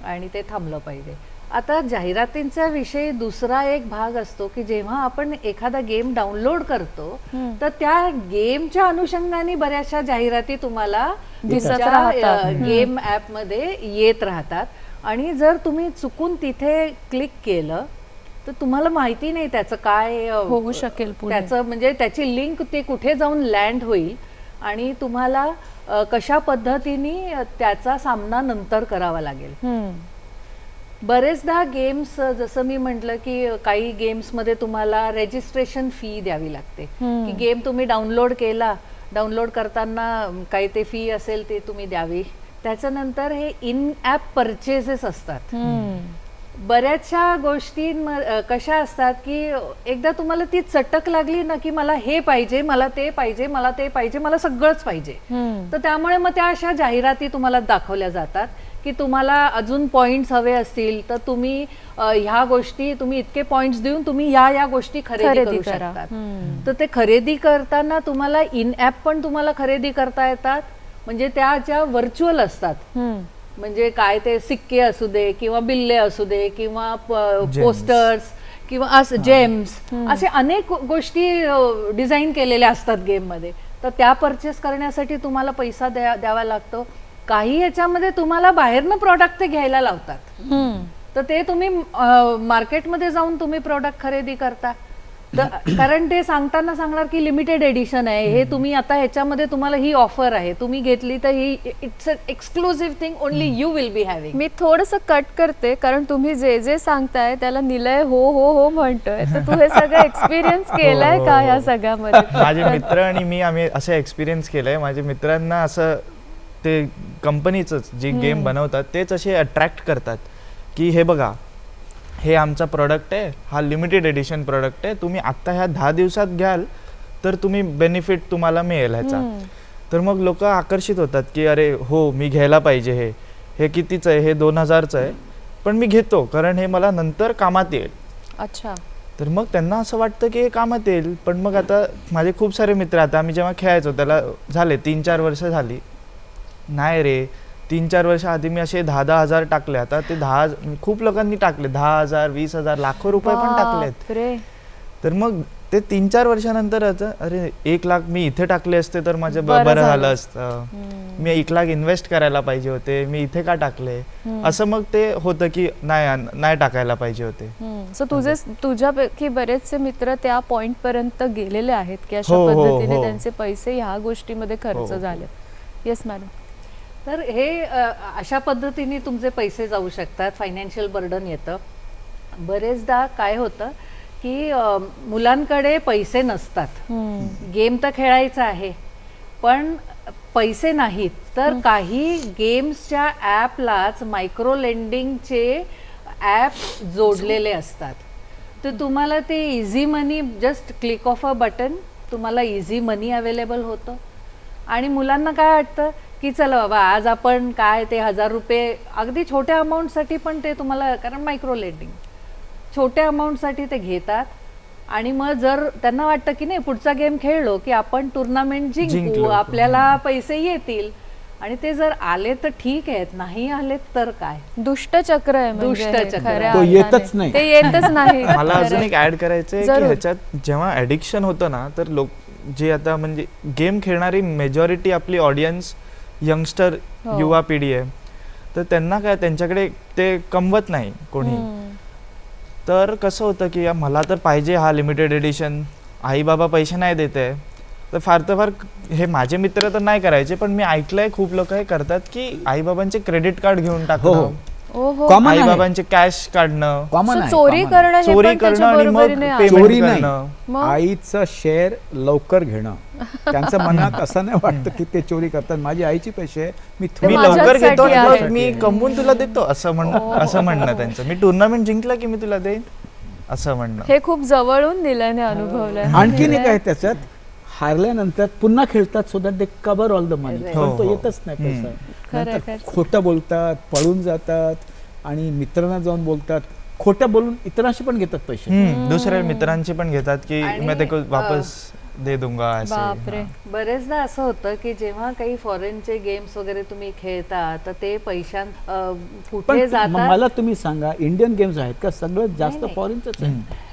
आणि ते थांबलं पाहिजे. आता जाहिरातींचा विषय दुसरा एक भाग असतो की जेव्हा आपण एखादा गेम डाउनलोड करतो तर त्या गेमच्या अनुषंगाने बऱ्याचशा जाहिराती तुम्हाला गेम ॲप मध्ये येत राहतात. आणि जर तुम्ही चुकून तिथे क्लिक केलं तर तुम्हाला माहिती नाही त्याचं काय होऊ शकेल, त्याचं म्हणजे त्याची लिंक ते कुठे जाऊन लँड होईल आणि तुम्हाला कशा पद्धतीने त्याचा सामना नंतर करावा लागेल. बरेचदा गेम्स, जसं मी म्हटलं की काही गेम्समध्ये तुम्हाला रेजिस्ट्रेशन फी द्यावी लागते की गेम तुम्ही डाउनलोड केला, डाउनलोड करताना काही ते फी असेल ते तुम्ही द्यावी. त्याच्यानंतर हे इन ॲप परचेसेस असतात. बऱ्याचशा गोष्टी कशा असतात की एकदा तुम्हाला ती चटक लागली ना की मला हे पाहिजे, मला ते पाहिजे, मला ते पाहिजे, मला सगळंच पाहिजे, तर त्यामुळे मग त्या अशा जाहिराती तुम्हाला दाखवल्या जातात की तुम्हाला अजून पॉइंट्स हवे असतील तर तुम्ही ह्या गोष्टी, तुम्ही इतके पॉइंट्स देऊन तुम्ही या गोष्टी खरेदी करू शकतात. तर ते खरेदी करताना तुम्हाला इन ॲप पण तुम्हाला खरेदी करता येतात, म्हणजे त्या ज्या व्हर्च्युअल असतात, म्हणजे काय ते सिक्के असू दे किंवा बिल्ले असू दे किंवा पोस्टर्स किंवा जेम्स, असे अनेक गोष्टी डिझाईन केलेल्या असतात गेममध्ये. तर त्या परचेस करण्यासाठी तुम्हाला पैसा द्यावा लागतो. काही ह्याच्यामध्ये तुम्हाला बाहेरनं प्रॉडक्ट ते घ्यायला लावतात, तर ते तुम्ही मार्केटमध्ये जाऊन तुम्ही प्रॉडक्ट खरेदी करता. कारण ते सांगताना सांगणार की लिमिटेड एडिशन आहे हे, तुम्ही आता ह्याच्यामध्ये तुम्हाला ही ऑफर आहे, तुम्ही घेतली तर ही it's exclusive thing, only you will be having. मी थोडंसं कट करते कारण तुम्ही जे जे सांगताय त्याला निलय हो हो हो म्हणतोय, तर तू हे सगळं एक्सपिरियन्स केलंय का या सगळ्यामध्ये? माझे मित्र आणि मी आम्ही असं एक्सपिरियन्स केलंय. माझ्या मित्रांना असं ते कंपनीचंच जे गेम बनवतात तेच असे अट्रॅक्ट करतात की हे बघा, हे आमचा प्रोडक्ट आहे, हा लिमिटेड एडिशन प्रोडक्ट आहे, तुम्ही आत्ता ह्या 10 दिवसात घ्याल तर तुम्ही बेनिफिट तुम्हाला मिळेल ह्याचा. तर मग लोक आकर्षित होतात की अरे हो, मी घ्यायला पाहिजे, हे कितीचं आहे, हे 2000चं आहे, पण मी घेतो कारण हे मला नंतर कामात येईल. अच्छा. तर मग त्यांना असं वाटतं की हे कामात येईल. पण मग आता माझे खूप सारे मित्र, आता आम्ही जेव्हा खेळायचो त्याला झाले 3-4 वर्ष झाली, नाही रे 3-4 वर्ष आधी मी असे 10-10 हजार टाकले, आता ते खूप लोकांनी टाकले 10,000, 20,000, लाखो रुपये पण टाकलेत. तर मग ते 3-4 वर्षानंतर अरे 1 लाख मी इथे टाकले असते तर माझं बरं झालं असतं, मी 1 लाख इन्व्हेस्ट करायला पाहिजे होते, मी इथे का टाकले, असं मग ते होतं की नाही टाकायला पाहिजे होते. सो तुझ्यापैकी बरेचसे मित्र त्या पॉइंट पर्यंत गेलेले आहेत की अशा पद्धतीने त्यांचे पैसे ह्या गोष्टीमध्ये खर्च झाले. Yes madam. तर हे अशा पद्धतीने तुमचे पैसे जाऊ शकतात, फायनान्शियल बर्डन येतं. बरेचदा काय होतं की मुलांकडे पैसे नसतात, गेम तर खेळायचा आहे पण पैसे नाहीत, तर काही गेम्सच्या ॲपलाच मायक्रो लेंडिंगचे ॲप जोडलेले असतात. तर तुम्हाला ते easy money, just click of a button तुम्हाला इझी मनी अवेलेबल होतं. आणि मुलांना काय वाटतं की चला बाबा आज आपण काय ते 1000 रुपये अगदी छोट्या अमाऊंटसाठी पण ते तुम्हाला, कारण मायक्रो लेंडिंग छोट्या अमाऊंटसाठी ते घेतात. आणि मग जर त्यांना वाटतं की नाही पुढचा गेम खेळलो की आपण टुर्नामेंट जिंकू, जिंकलो. आपल्याला पैसे येतील, आणि ते जर आले तर ठीक आहेत, नाही आले तर काय. दुष्टचक्र आहे म्हणजे हे, दुष्टचक्र. खऱ्या तो अर्थाने. येतच नाही. ते येतच नाही. मला अजून खरंय. एक ऍड करायचं आहे की जरूर. ह्याच्यात जेव्हा ॲडिक्शन होतं ना, तर लोक जे आता म्हणजे गेम खेळणारी मेजॉरिटी आपली ऑडियन्स यंगस्टर हो. युवा पिढी आहे, तर त्यांना काय त्यांच्याकडे ते कमवत नाही कोणी. हम्म. तर कसं होतं की मला तर पाहिजे हा लिमिटेड एडिशन, आई बाबा पैसे नाही देत आहे, तर फार हे माझे मित्र तर नाही करायचे, पण मी ऐकलंय खूप लोक हे करतात की आई बाबांचे क्रेडिट कार्ड घेऊन हो टाकणं, ओहो. Common आई आहे. बाबांचे कॅश काढणं, कॉमन So, आहे चोरी common. करणं हे चोरी पण करणं त्याच्या आणि मग बरोबरीने आहे. पेमेंट चोरी नाही. करणं. मग? आईचं शेअर लवकर घेणं. त्यांच्या मनात असं नाही वाटतं की ते चोरी करतात. माझी आईची पैसे आहे, मी ते मी थोडं लवकर घेतो माझ्यासाठी आणि आहे. मग मी कमवून तुला देतो असं म्हणणं त्यांचं. मी टुर्नामेंट जिंकला की मी तुला देईन असं म्हणणं. हे खूप जवळून दिल्याने अनुभवलंय. आणखीन एक आहे त्याच्यात, हारल्यानंतर पुन्हा खेळतात so that they cover all the money, Right. पण तो हो, हो. येतच नाही पैसा. खरंय, नंतर खरंय. खोटं बोलतात, पळून जातात आणि मित्रांना जाऊन बोलतात, खोटं बोलून इतरांशी पण घेतात पैसे. दुसऱ्या मित्रांची पण घेतात की आणि, मैं तेको वापस दे दूंगा असे. बापरे. हां. बरेचदा असं होतं की जेव्हा काही फॉरेनचे गेम्स वगैरे तुम्ही खेळता तर ते पण कुठे जातात. मला तुम्ही सांगा, इंडियन गेम्स आहेत का? सगळं जास्त नाही. फॉरेनच आहे.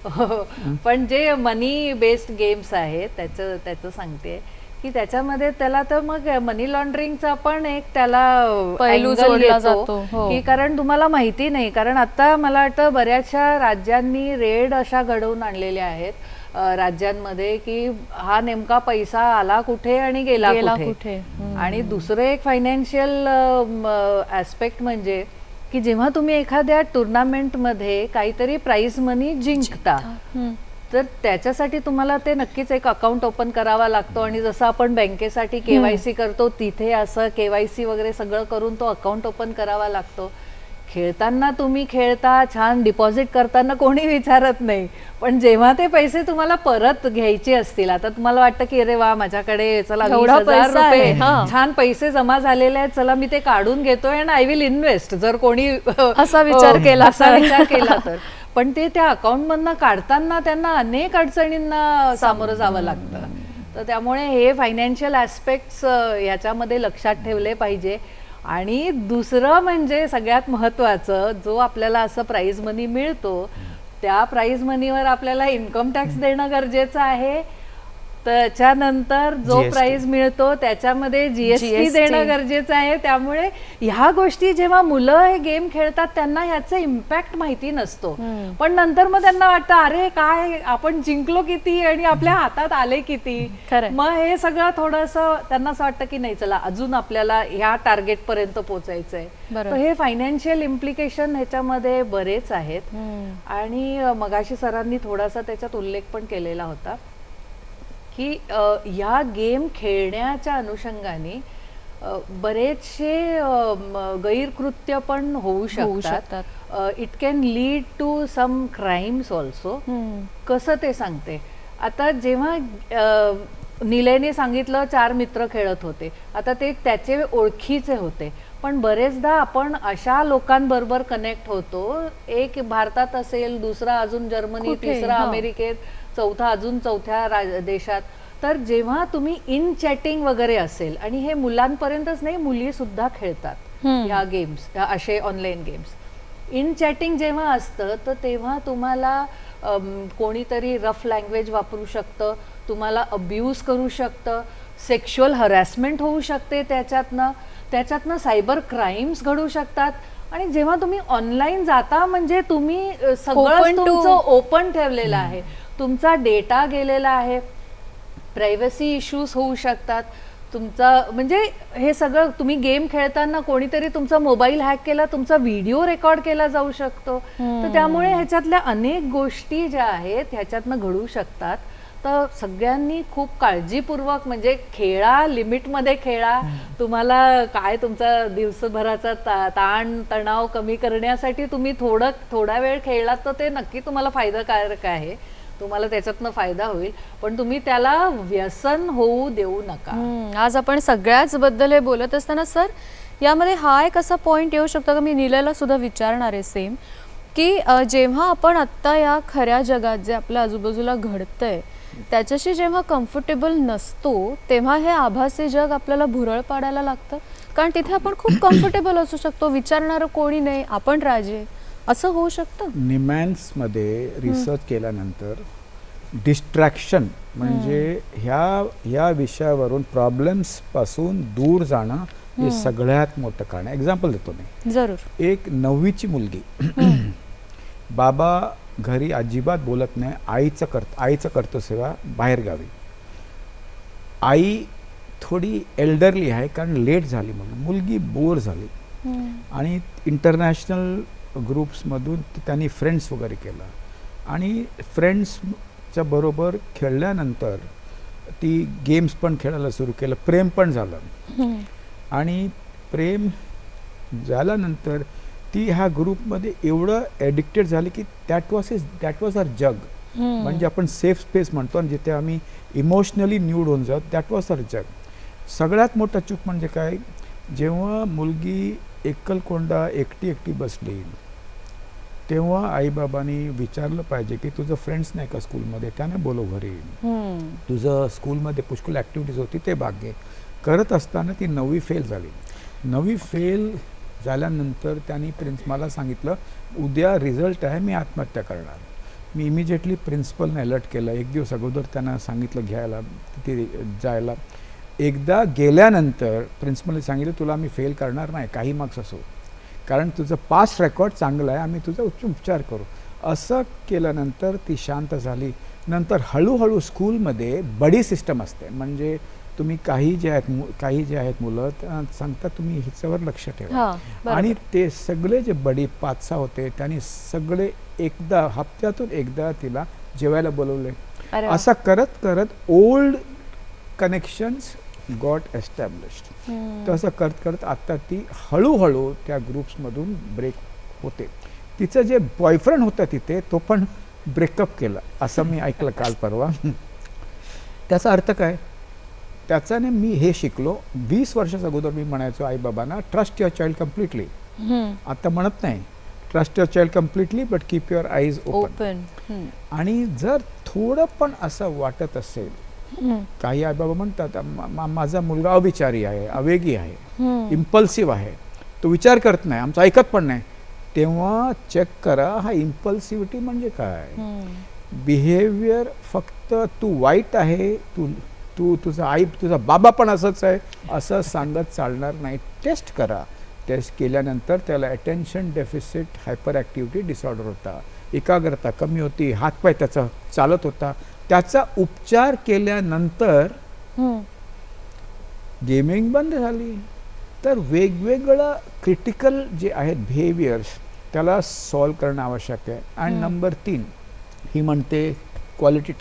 हो. पण जे मनी बेस्ड गेम्स आहेत त्याचं सांगते की त्याच्यामध्ये त्याला तर मग मनी लॉन्ड्रिंगचा पण एक त्याला पैलू angle जोडला येतो जातो. हो. की कारण तुम्हाला माहिती नाही, कारण आता मला वाटतं बऱ्याचशा राज्यांनी रेड अशा घडवून आणलेल्या आहेत राज्यांमध्ये की हा नेमका पैसा आला कुठे आणि गेला कुठे. कुठे. हम्म. आणि दुसरं एक फायनान्शियल ऍस्पेक्ट म्हणजे की जेव्हा तुम्ही एखाद्या टुर्नामेंटमध्ये काहीतरी प्राइज मनी जिंकता हम्म. तर त्याच्यासाठी तुम्हाला ते नक्कीच एक अकाउंट ओपन करावा लागतो. आणि जसं आपण बँकेसाठी KYC करतो तिथे असं KYC वगैरे सगळं करून तो अकाउंट ओपन करावा लागतो. खेळताना तुम्ही खेळता, छान डिपॉझिट करताना कोणी विचारत नाही, पण जेव्हा ते पैसे तुम्हाला परत घ्यायचे असतील, आता तुम्हाला वाटतं की अरे वा माझ्याकडे चला एवढा 20,000 पैसा आहे, रुपये हां. छान पैसे जमा झालेले आहेत, चला मी ते काढून घेतोय आणि आय विल इन्व्हेस्ट, जर कोणी असा विचार केला असा तर. विचार केला तर. पण ते त्या अकाउंट मधनं काढताना त्यांना अनेक अडचणींना सामोरं जावं लागतं. तर त्यामुळे हे फायनान्शियल ऍस्पेक्ट्स ह्याच्यामध्ये लक्षात ठेवले पाहिजे. आणि दुसरं म्हणजे सगळ्यात महत्त्वाचं, जो आपल्याला असं प्राइज मनी मिळतो त्या प्राइज मनीवर आपल्याला इन्कम टॅक्स देणं गरजेचं आहे. त्याच्यानंतर जो GST. प्राइज मिळतो त्याच्यामध्ये जीएसटी GST. देणं गरजेचं आहे. त्यामुळे ह्या गोष्टी जेव्हा मुलं हे गेम खेळतात त्यांना ह्याचा इम्पॅक्ट माहिती नसतो. पण नंतर मग त्यांना वाटतं अरे काय आपण जिंकलो किती आणि आपल्या हातात आले किती. खरंय. मग हे सगळं थोडंसं त्यांना असं वाटतं की नाही चला अजून आपल्याला ह्या टार्गेट पर्यंत पोहोचायचंय. बरोबर. तर हे फायनान्शियल इम्प्लिकेशन ह्याच्यामध्ये बरेच आहेत. हम्म. आणि मगाशी सरांनी थोडासा त्याच्यात उल्लेख पण केलेला होता की या गेम खेळण्याच्या अनुषंगाने बरेचसे गैरकृत्य पण होऊ शकतात. It can lead to some crimes also. Hmm. कसं ते सांगते. आता जेव्हा निलेने सांगितलं 4 मित्र खेळत होते, आता ते त्याचे ओळखीचे होते, पण बरेचदा आपण अशा लोकांबरोबर कनेक्ट होतो, एक भारतात असेल, दुसरा अजून जर्मनी, कुठे? तिसरा हा. अमेरिकेत, चौथा अजून चौथ्या देशात. तर जेव्हा तुम्ही इन चॅटिंग वगैरे असेल, आणि हे मुलांपर्यंतच नाही मुली सुद्धा खेळतात ह्या गेम्स, असे ऑनलाईन गेम्स. इन चॅटिंग जेव्हा असतं तर तेव्हा तुम्हाला कोणीतरी रफ लँग्वेज वापरू शकतं, तुम्हाला अब्यूज करू शकतं, सेक्शुअल हरॅसमेंट होऊ शकते त्याच्यातनं सायबर क्राईम्स घडू शकतात. आणि जेव्हा तुम्ही ऑनलाईन जाता म्हणजे तुम्ही सगळं Open to- तुमचं ओपन ठेवलेलं आहे, तुमचा डेटा गेलेला आहे, प्रायव्हसी इश्यूज होऊ शकतात तुमचा. म्हणजे हे सगळं तुम्ही गेम खेळताना कोणीतरी तुमचा मोबाईल हॅक केला, तुमचा व्हिडिओ रेकॉर्ड केला जाऊ शकतो. तर त्यामुळे ह्याच्यातल्या अनेक गोष्टी ज्या आहेत ह्याच्यातनं घडू शकतात. तर सगळ्यांनी खूप काळजीपूर्वक म्हणजे खेळा, लिमिटमध्ये खेळा. तुम्हाला काय तुमचा दिवसभराचा ताण तणाव कमी करण्यासाठी तुम्ही थोडा वेळ खेळलात तर ते नक्की तुम्हाला फायदाकारक आहे, तुम्हाला त्याच्यातनं फायदा होईल, पण तुम्ही त्याला व्यसन होऊ देऊ नका. आज आपण सगळ्याच बद्दल हे बोलत असताना सर यामध्ये हा एक असा पॉइंट येऊ शकतो का, मी नीलला सुद्धा विचारणार आहे सेम, की जेव्हा आपण आत्ता या खऱ्या जगात जे आपल्या आजूबाजूला घडतंय त्याच्याशी जेव्हा कम्फर्टेबल नसतो तेव्हा हे आभासी जग आपल्याला भुरळ पाडायला लागतं, कारण तिथे आपण खूप कम्फर्टेबल असू शकतो, विचारणारं कोणी नाही, आपण राजे, असं होऊ शकतं. निमॅन्समध्ये रिसर्च केल्यानंतर डिस्ट्रॅक्शन म्हणजे ह्या विषयावरून प्रॉब्लेम्सपासून दूर जाणं हे सगळ्यात मोठं कारण आहे. एक्झाम्पल देतो मी. जरूर. एक 9वीची मुलगी बाबा घरी अजिबात बोलत नाही, आईचं करतो सेवा बाहेर गावी. आई थोडी एल्डरली आहे कारण लेट झाली म्हणून मुलगी बोर झाली आणि इंटरनॅशनल ग्रुप्समधून त्यांनी फ्रेंड्स वगैरे केला आणि फ्रेंड्सच्या बरोबर खेळल्यानंतर ती गेम्स पण खेळायला सुरू केलं, प्रेम पण झालं आणि प्रेम झाल्यानंतर ती ह्या ग्रुपमध्ये एवढं ॲडिक्टेड झाली की दॅट वॉज हर जग. म्हणजे आपण सेफ स्पेस म्हणतो आणि जिथे आम्ही इमोशनली न्यूड होऊन जातो, दॅट वॉज हर जग. सगळ्यात मोठा चूक म्हणजे काय, जेव्हा मुलगी एकलकोंडा एकटी बसली तेव्हा आईबाबांनी विचारलं पाहिजे की तुझं फ्रेंड्स नाही का स्कूलमध्ये, त्याने बोलव घरी, तुझं स्कूलमध्ये पुष्कळ ॲक्टिव्हिटीज होती ते भाग घे. करत असताना ती 9वी फेल झाली. 9वी फेल झाल्यानंतर त्यांनी मला सांगितलं उद्या रिझल्ट आहे, मी आत्महत्या करणार. मी इमिजिएटली प्रिन्सिपलने अलर्ट केलं. एक दिवस अगोदर त्यांना सांगितलं घ्यायला तिथे जायला. एकदा गेल्यानंतर प्रिन्सिपलने सांगितलं तुला मी फेल करणार नाही काही मार्क्स असो, कारण तुझं पास्ट रेकॉर्ड चांगलं आहे, आम्ही तुझा उपचार करू. असं केल्यानंतर ती शांत झाली. नंतर हळूहळू स्कूलमध्ये बडी सिस्टम असते, म्हणजे तुम्ही काही जे आहेत मुलं सांगतात तुम्ही हिच्यावर लक्ष ठेवा आणि ते सगळे जे बडी 5-6 होते त्यांनी सगळे एकदा हप्त्यातून एकदा तिला जेवायला बोलवले. असं करत करत ओल्ड कनेक्शन्स गॉट एस्टॅब्लिश्ड. तर असं करत करत आता ती हळूहळू त्या ग्रुप्समधून ब्रेक होते. तिचं जे बॉयफ्रेंड होतं तिथे तो पण ब्रेकअप केला असं मी ऐकलं काल परवा. त्याचा अर्थ काय, त्याच्याने मी हे शिकलो. 20 वर्षाच्या अगोदर मी म्हणायचो आईबाबांना ट्रस्ट युअर चाइल्ड कम्प्लिटली. आता म्हणत नाही trust your child completely but keep your eyes open. आणि जर थोडं पण असं वाटत असेल, काही आईबाबा म्हणतात माझा मुलगा अविचारी आहे, आवेगी आहे, इम्पल्सिव्ह आहे, तो विचार करत नाही, आमचं ऐकत पण नाही, तेव्हा चेक करा हा इम्पल्सिव्हिटी म्हणजे काय. बिहेवियर फक्त तू वाईट आहे, तुझा बाबा पण असंच आहे असं सांगत चालणार नाही. टेस्ट करा. टेस्ट केल्यानंतर त्याला attention deficit hyper activity disorder होता, एकाग्रता कमी होती, हातपाय त्याचा चालत होता. त्याचा उपचार केल्यानंतर गेमिंग बंद झाली. तर वेगवेगळं क्रिटिकल जे आहेत बिहेवियर्स त्याला सॉल्व करणं आवश्यक आहे. आणि नंबर 3 ही म्हणते क्वालिटी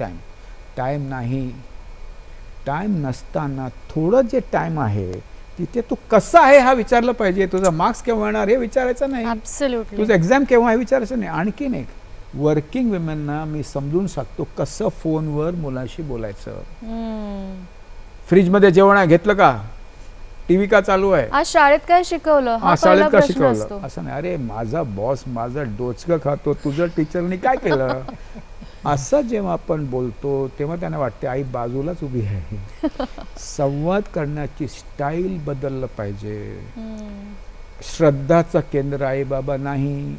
टाईम नाही. टाईम नसताना थोडं जे टाईम आहे तिथे तू कसा आहे हा विचारलं पाहिजे. तुझा मार्क्स केव्हा येणार हे विचारायचं नाही, तुझं एक्झाम केव्हा हे विचारायचं नाही. आणखीन एक वर्किंग विमेनना मी समजून सांगतो कसं फोनवर मुलाशी बोलायचं. फ्रीजमध्ये जेवण आहे घेतलं का, टीव्ही का चालू आहे, आज शाळेत काय शिकवलं, हा शाळेत का प्रश्न शिकवलं, असतो. असं नाही अरे माझा बॉस माझं डोचकं खातो, तुझं टीचरनी काय केलं. असं जेव्हा आपण बोलतो तेव्हा त्यांना वाटते आई बाजूलाच उभी आहे. संवाद करण्याची स्टाईल बदललं पाहिजे. श्रद्धाचं केंद्र आई बाबा नाही,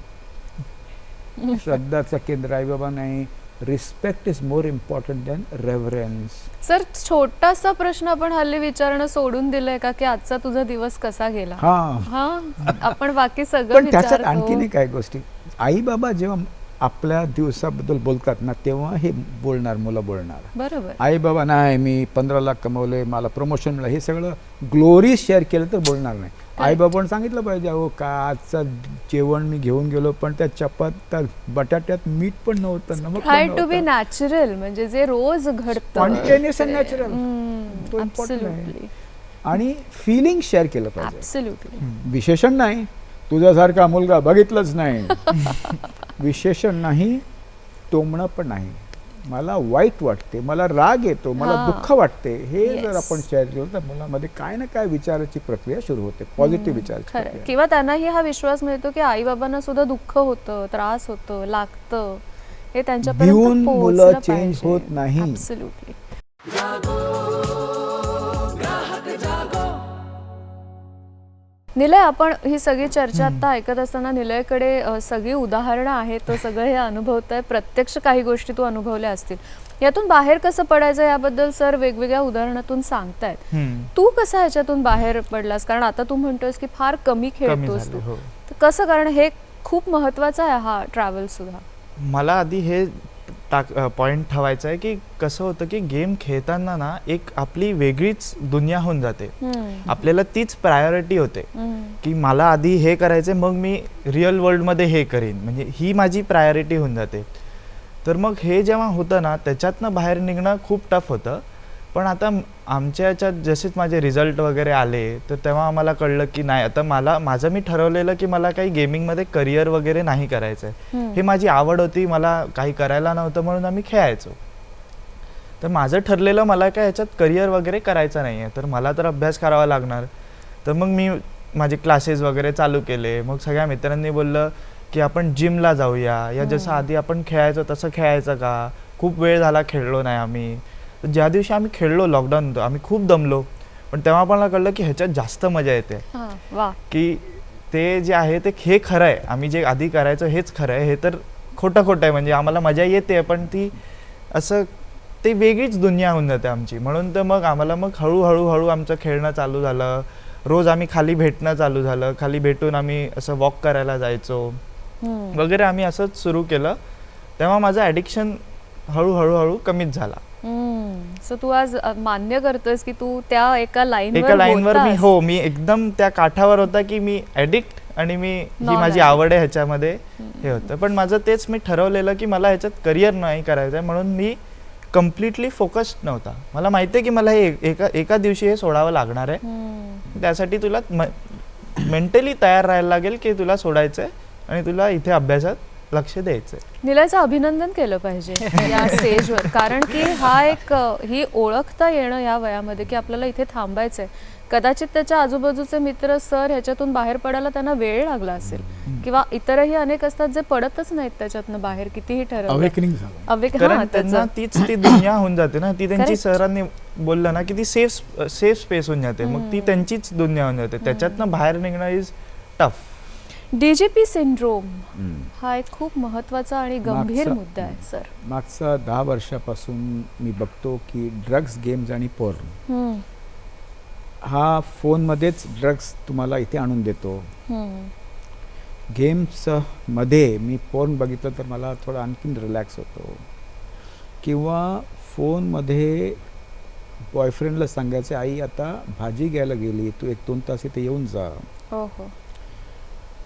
श्रद्धाचं केंद्र आई बाबा नाही. Respect is more important than reverence. Sir छोटासा प्रश्न आपण हल्ली विचारणं सोडून दिलंय का की आजचा तुझा दिवस कसा गेला. हा आपण बाकी सगळं पण त्याच्यात विचारतो. आणखीन काय गोष्टी, आई बाबा जेव्हा आपल्या दिवसाबद्दल बोलतात ना तेव्हा हे बोलणार, मुलं बोलणार. बरोबर. आई बाबा नाही मी 15 लाख कमवले, मला प्रमोशन मिळालं, हे सगळं ग्लोरी शेअर केलं तर बोलणार नाही. आई बाबांनी सांगितलं पाहिजे अहो का आजचं जेवण मी घेऊन गेलो पण त्या त्या बटाट्यात मीठ पण नव्हतं, नमक ट्राय पण टू बी नव्हतं. नॅचरल, म्हणजे जे रोज घडतं Spontaneous and natural. तो important आहे. ॲब्सोल्युटली आणि फिलिंग शेअर केलं पाहिजे. ॲब्सोल्युटली. विशेषण नाही तुझ्यासारखा मुलगा बघितलंच नाही, विशेषण नाही, टोमणं पण नाही, मला वाईट वाटते, मला राग येतो, मला हां. दुःख वाटते, हे जर Yes. आपण शेअर केलं तर मुलामध्ये काय ना काय विचाराची प्रक्रिया सुरू होते, पॉझिटिव्ह विचाराची खरं. प्रक्रिया. किंवा त्यांनाही हा विश्वास मिळतो की आई बाबांना सुद्धा दुःख होतं, त्रास होतं, लागतं, हे त्यांच्यापर्यंत भिवून मुलं पोहोचलं चेंज पाहिजे. होत नाही. Absolutely. निलय, आपण ही सगळी चर्चा आता ऐकत असताना निलयकडे सगळी उदाहरणं आहेत, तो सगळं हे अनुभवत आहे, प्रत्यक्ष काही गोष्टी तू अनुभवल्या असतील. यातून बाहेर कसं पडायचं याबद्दल सर वेगवेगळ्या उदाहरणातून सांगतायत. तू कसा ह्याच्यातून बाहेर पडलास? कारण आता तू म्हणतोस की फार कमी खेळतोस तू, झाले, हो. तर कसं? कारण हे खूप महत्वाचं आहे हा ट्रॅव्हल सुद्धा. मला आधी हे पॉइंट ठेवायचं आहे की कसं होतं की गेम खेळताना ना एक आपली वेगळीच दुनिया होऊन जाते. आपल्याला तीच प्रायोरिटी होते की मला आधी हे करायचं, मग मी रिअल वर्ल्डमध्ये हे करीन, म्हणजे ही माझी प्रायोरिटी होऊन जाते. तर मग हे जेव्हा होतं ना त्याच्यातनं बाहेर निघणं खूप टफ होतं. पण आता आमच्या याच्यात जसेच माझे रिझल्ट वगैरे आले तर तेव्हा आम्हाला कळलं की नाही, आता माझं मी ठरवलेलं की मला काही गेमिंगमध्ये करिअर वगैरे नाही करायचं आहे. हे माझी आवड होती, मला काही करायला नव्हतं म्हणून आम्ही खेळायचो. तर माझं ठरलेलं मला काय याच्यात करिअर वगैरे करायचं नाही आहे, तर मला तर अभ्यास करावा लागणार. तर मग मी माझे क्लासेस वगैरे चालू केले. मग सगळ्या मित्रांनी बोललं की आपण जिमला जाऊया, या जसं आधी आपण खेळायचो तसं खेळायचं का, खूप वेळ झाला खेळलो नाही आम्ही. तर ज्या दिवशी आम्ही खेळलो लॉकडाऊन होतं, आम्ही खूप दमलो, पण तेव्हा मला कळलं की ह्याच्यात जास्त मजा येते, की ते जे आहे ते हे खरं आहे, आम्ही जे आधी करायचो हेच खरं आहे, हे तर खोटं आहे. म्हणजे आम्हाला मजा येते पण ती असं ते वेगळीच दुनिया होऊन जाते आमची. म्हणून तर मग आम्हाला मग हळूहळू आमचं खेळणं चालू झालं. रोज आम्ही खाली भेटणं चालू झालं, खाली भेटून आम्ही असं वॉक करायला जायचो वगैरे, आम्ही असंच सुरू केलं. तेव्हा माझं ॲडिक्शन हळूहळू कमीच झाला. सो तू आज मान्य करतोस की तू त्या एका लाईनवर मी एकदम त्या काठावर होता की मी ॲडिक्ट आणि ही माझी आवड आहे ह्याच्यामध्ये हे होतं. पण माझं तेच मी ठरवलेलं की मला ह्याच्यात करिअर नाही करायचं आहे, म्हणून मी कम्प्लिटली फोकस्ड नव्हता. मला माहिती आहे की मला हे एका दिवशी हे सोडावं लागणार आहे. त्यासाठी तुला मेंटली तयार राहायला लागेल की तुला सोडायचं आहे आणि तुला इथे अभ्यासात लक्ष द्यायचंय. निलयचं अभिनंदन केलं पाहिजे या स्टेजवर, कारण की ही ओळखता येणं या वयामध्ये की आपल्याला इथे थांबायचंय. कदाचित त्याच्या आजूबाजूचे मित्र सर ह्याच्यातून बाहेर पडायला त्यांना वेळ लागला असेल, किंवा इतरही अनेक असतात जे पडतच नाहीत त्याच्यातनं बाहेर, कितीही ठरवलं. कारण त्यांना तीच ती दुनिया होऊन जाते ना, ती त्यांची सरांनी बोललं ना की ती सेफ स्पेस होऊन जाते, मग ती त्यांचीच दुनिया होऊन जाते. त्याच्यातनं बाहेर निघणं इज टफ. DGP सिंड्रोम हा एक खूप महत्वाचा आणि गंभीर मुद्दा आहे सर. मागच्या 10 वर्षापासून मी बघतो की ड्रग्स, गेम्स आणि पोर्न हा फोनमध्येच ड्रग्स तुम्हाला इथे आणून देतो. गेम्स मध्ये मी पोर्न बघितलं तर मला थोडं आणखीन रिलॅक्स होतो. किंवा फोनमध्ये बॉयफ्रेंडला सांगायचं आई आता भाजी घ्यायला गेली, तू 1-2 तास इथे येऊन जा.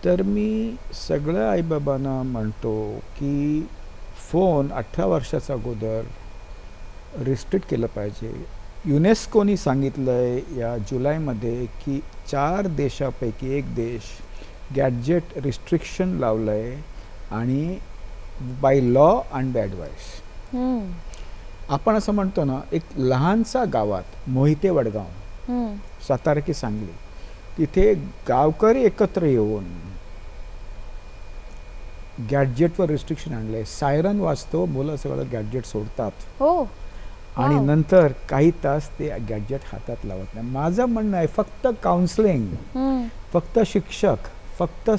तर मी सगळ्या आईबाबांना म्हणतो की फोन 18 वर्षाचा अगोदर रिस्ट्रिक्ट केलं पाहिजे. युनेस्कोनी सांगितलं आहे या जुलैमध्ये की 4 देशापैकी 1 देश गॅडजेट रिस्ट्रिक्शन लावलं आहे, आणि by law and by advice. आपण असं म्हणतो ना, एक लहानसा गावात मोहिते वडगाव, सातारा की सांगली, तिथे गावकरी एकत्र येऊन गॅडजेटवर रिस्ट्रिक्शन आणलंय. सायरन वाजतो, मुलं सगळं गॅडजेट सोडतात आणि नंतर काही तास ते गॅडजेट हातात लावत नाही. माझं म्हणणं आहे फक्त काउन्सिलिंग, फक्त शिक्षक, फक्त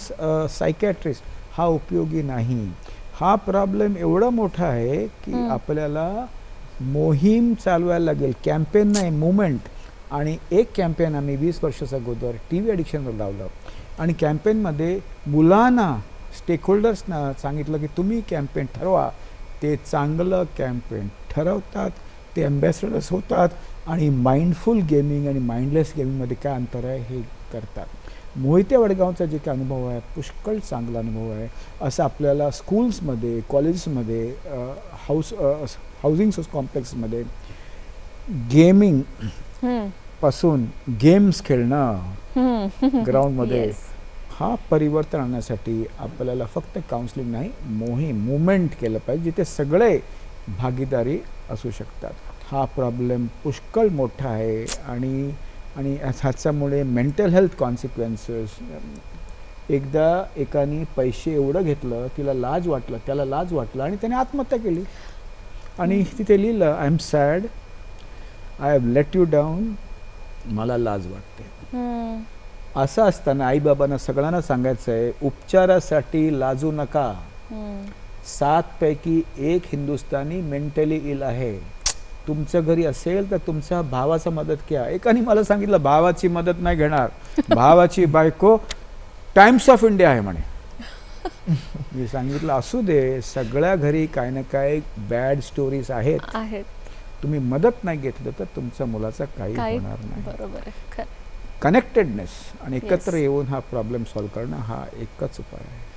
सायकॅट्रिस्ट हा उपयोगी नाही. हा प्रॉब्लेम एवढा मोठा आहे की आपल्याला मोहीम चालवायला लागेल, कॅम्पेन नाही, मुवमेंट. आणि एक कॅम्पेन आम्ही 20 वर्षाच्या अगोदर TV ॲडिक्शनवर लावलं, आणि कॅम्पेनमध्ये मुलांना स्टेकहोल्डर्सना सांगितलं की तुम्ही कॅम्पेन ठरवा, ते चांगलं कॅम्पेन ठरवतात, ते ॲम्बॅसडर्स होतात आणि माइंडफुल गेमिंग आणि माइंडलेस गेमिंगमध्ये काय अंतर आहे हे करतात. मोहिते वडगावचा जे काय अनुभव आहे पुष्कळ चांगला अनुभव आहे. असं आपल्याला स्कूल्समध्ये, कॉलेजेसमध्ये, हाऊसिंग कॉम्प्लेक्समध्ये गेमिंग पासून गेम्स खेळणं ग्राउंडमध्ये Yes. हा परिवर्तन आणण्यासाठी आपल्याला फक्त काउन्सिलिंग नाही, मुवमेंट केलं पाहिजे जिथे सगळे भागीदारी असू शकतात. हा प्रॉब्लेम पुष्कळ मोठा आहे आणि आणि ह्याच्यामुळे मेंटल हेल्थ कॉन्सिक्वेन्सेस. एकदा एकाने पैसे एवढं घेतलं, त्याला लाज वाटलं आणि त्याने आत्महत्या केली. आणि तिथे लिहिलं, I am sad, I have let you down, मला लाज वाटते. असं असताना आईबाबांना सगळ्यांना सांगायचं आहे, उपचारासाठी लाजू नका. 7 पैकी 1 हिंदुस्थानी मेंटली इल आहे. तुमच्या घरी असेल तर तुमच्या भावाचा मदत घ्या. एकाने मला सांगितलं भावाची मदत नाही घेणार, भावाची बायको टाइम्स ऑफ इंडिया आहे म्हणे. मी सांगितलं असू दे, सगळ्या घरी काही ना काही बॅड स्टोरीज आहेत. तुम्ही मदत नाही घेतलं तर तुमच्या मुलाचा काही होणार नाही. बरोबर आहे. कनेक्टेडनेस आणि एकत्र येऊन हा प्रॉब्लेम सॉल्व्ह करणं हा एकच उपाय आहे.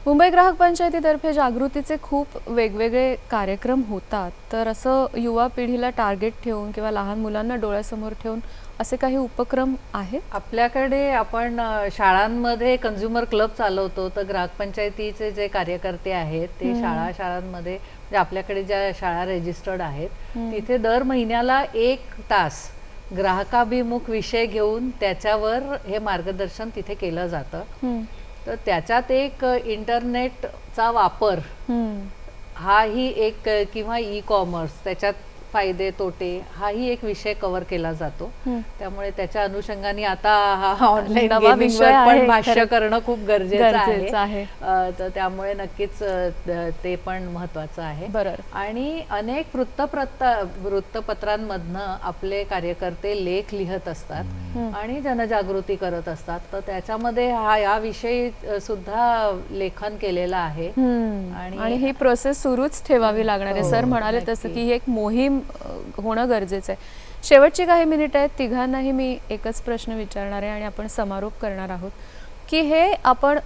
मुंबई ग्राहक पंचायतीतर्फे जागृतीचे खूप वेगवेगळे कार्यक्रम होतात. तर असं युवा पिढीला टार्गेट ठेवून किंवा लहान मुलांना डोळ्यासमोर ठेवून असे काही उपक्रम आहेत आपल्याकडे? आपण शाळांमध्ये कंझ्युमर क्लब चालवतो, तर ग्राहक पंचायतीचे जे कार्यकर्ते आहेत ते शाळांमध्ये, म्हणजे आपल्याकडे ज्या शाळा रजिस्टर्ड आहेत तिथे दर महिन्याला 1 तास ग्राहकाभिमुख विषय घेऊन त्याच्यावर हे मार्गदर्शन तिथे केलं जातं. तर त्याच्यात एक इंटरनेटचा वापर हाही एक, किंवा ई कॉमर्स, त्याच्यात फायदे तोटे हाही एक विषय कव्हर केला जातो. त्यामुळे त्याच्या अनुषंगाने आता हा ऑनलाईन गेमिंगवर पण भाष्य करणं खूप गरजेचं आहे. तर त्यामुळे नक्कीच ते पण महत्वाचं आहे. आणि अनेक वृत्तपत्रांमधनं आपले कार्यकर्ते लेख लिहत असतात आणि जनजागृती करत असतात. तर त्याच्यामध्ये याविषयी सुद्धा लेखन केलेलं आहे आणि ही प्रोसेस सुरूच ठेवावी लागणार आहे. सर म्हणाले तसं की ही एक मोहीम होणं गरजेचं आहे. शेवटची काही मिनिट आहेत, तिघांनाही मी एकच प्रश्न विचारणार आहे आणि आपण समारोप करणार आहोत की हे आपण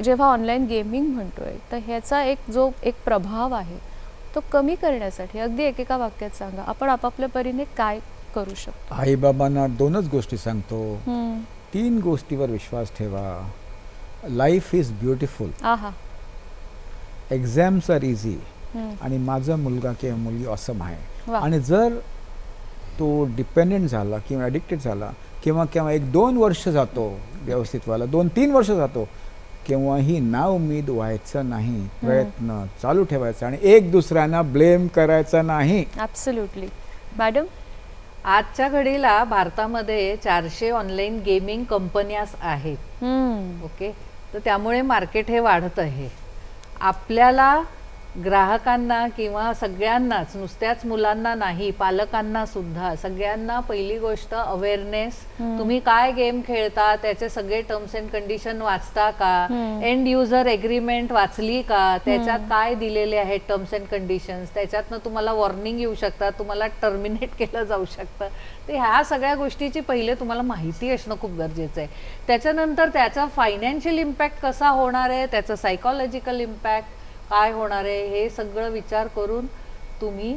जेव्हा ऑनलाईन गेमिंग म्हणतोय तर ह्याचा एक प्रभाव आहे तो कमी करण्यासाठी अगदी एकेका वाक्यात सांगा, आपण आपापल्या परीने काय करू शकतो? आईबाबांना 2च गोष्टी सांगतो. 3 गोष्टीवर विश्वास ठेवा. Life is beautiful, exams are easy आणि माझा मुलगा किंवा मुलगी ऑसम आहे. आणि जर तो डिपेंडेंट झाला किंवा ॲडिक्टेड झाला किंवा 1-2 वर्ष जातो व्यवस्थित व्हायला, 2-3 वर्ष जातो, केव्हाही नाउमीद व्हायचं नाही. प्रयत्न चालू ठेवायचा आणि एक दुसऱ्यांना ब्लेम करायचा नाही. ॲब्सोल्युटली. मॅडम, आजच्या घडीला भारतामध्ये 400 ऑनलाईन गेमिंग कंपन्यास आहेत. ओके, तर त्यामुळे मार्केट हे वाढत आहे. आपल्याला ग्राहकांना किंवा सगळ्यांनाच, नुसत्याच मुलांना नाही, पालकांना सुद्धा, सगळ्यांना पहिली गोष्ट अवेअरनेस. तुम्ही काय गेम खेळता, त्याचे सगळे टर्म्स अँड कंडिशन वाचता का, एंड युजर एग्रीमेंट वाचली का, त्याच्यात काय दिलेले आहेत टर्म्स अँड कंडिशन्स, त्याच्यातनं तुम्हाला वॉर्निंग येऊ शकतात, तुम्हाला टर्मिनेट केलं जाऊ शकतं. तर ह्या सगळ्या गोष्टीची पहिले तुम्हाला माहिती असणं खूप गरजेचं आहे. त्याच्यानंतर त्याचा फायनान्शियल इम्पॅक्ट कसा होणार आहे, त्याचं सायकोलॉजिकल इम्पॅक्ट काय होणार आहे, हे सगळं विचार करून तुम्ही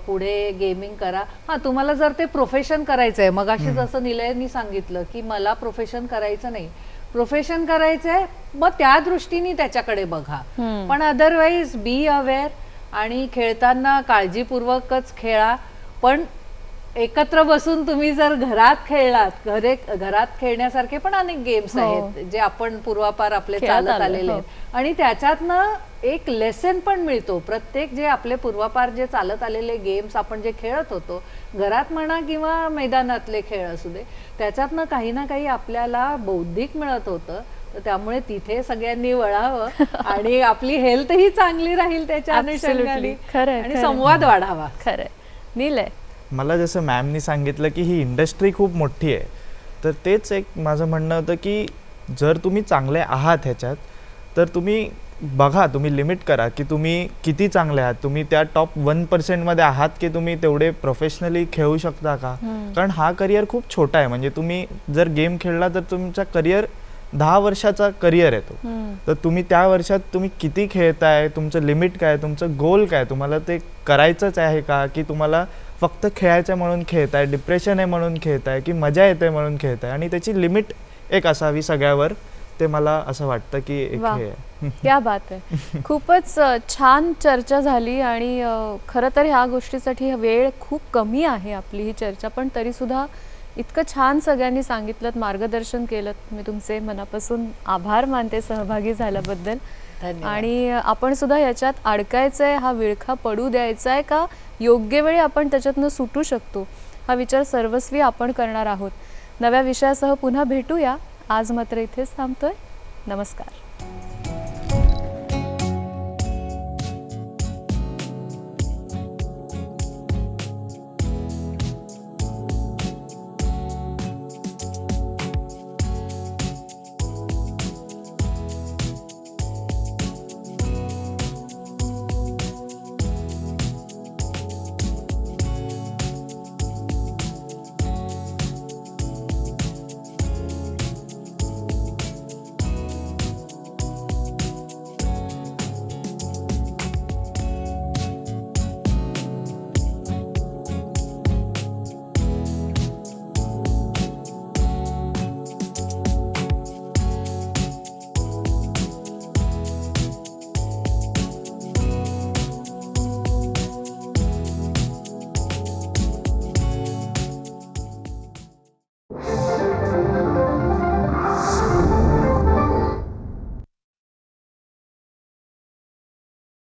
पुढे गेमिंग करा. तुम्हाला जर ते प्रोफेशन करायचं आहे, मग अशी जसं निलयनी सांगितलं की मला प्रोफेशन करायचं नाही, प्रोफेशन करायचंय मग त्या दृष्टीने त्याच्याकडे बघा. पण अदरवाईज बी अवेअर आणि खेळताना काळजीपूर्वकच खेळा. पण एकत्र बसून तुम्ही जर घरात खेळलात, घरात खेळण्यासारखे पण अनेक गेम्स आहेत जे आपण पूर्वापार आपले चालत आलेले आहेत आणि त्याच्यातनं एक लेसन पण मिळतो. प्रत्येक जे आपले पूर्वापार जे चालत आलेले गेम्स आपण जे खेळत होतो, घरात म्हणा किंवा मैदानातले खेळ असू दे, त्याच्यातनं काही ना काही आपल्याला बौद्धिक मिळत होतं. तर त्यामुळे तिथे सगळ्यांनी वळावं आणि आपली हेल्थही चांगली राहील त्याच्या अनुषंगाने आणि संवाद वाढावा. खरंय. निलय, मला जसं मॅमनी सांगितलं की ही इंडस्ट्री खूप मोठी आहे, तर तेच एक माझं म्हणणं होतं की जर तुम्ही चांगले आहात ह्याच्यात तर तुम्ही बघा, तुम्ही लिमिट करा की तुम्ही किती चांगले आहात, तुम्ही त्या टॉप 1% आहात की तुम्ही तेवढे प्रोफेशनली खेळू शकता का. कारण हा करिअर खूप छोटा आहे. म्हणजे तुम्ही जर गेम खेळला तर तुमचा करिअर 10 वर्षाचा करिअर आहे तो. तर तुम्ही त्या वर्षात तुम्ही किती खेळताय, तुमचं लिमिट काय, तुमचं गोल काय, तुम्हाला ते करायचंच आहे का, की तुम्हाला फक्त खेळायचं म्हणून खेळताय, डिप्रेशन आहे म्हणून खेळताय, की मजा येते म्हणून खेळताय. आणि त्याची लिमिट एक असावी सगळ्यावर, ते मला असं वाटतं की एक वाह. हे आहे. क्या बात आहे. खूपच छान चर्चा झाली आणि खरं तर ह्या गोष्टीसाठी वेळ खूप कमी आहे आपली ही चर्चा, पण तरीसुद्धा इतकं छान सगळ्यांनी सांगितलं, मार्गदर्शन केलं. मी तुमचे मनापासून आभार मानते सहभागी झाल्याबद्दल. धन्यवाद. आणि आपण सुद्धा याच्यात अडकायचंय, हा विळखा पडू द्यायचा आहे का योग्य वेळी आपण त्याच्यातनं सुटू शकतो, हा विचार सर्वस्वी आपण करणार आहोत. नव्या विषयासह पुन्हा भेटूया. आज मात्र इथेच थांबतोय. नमस्कार.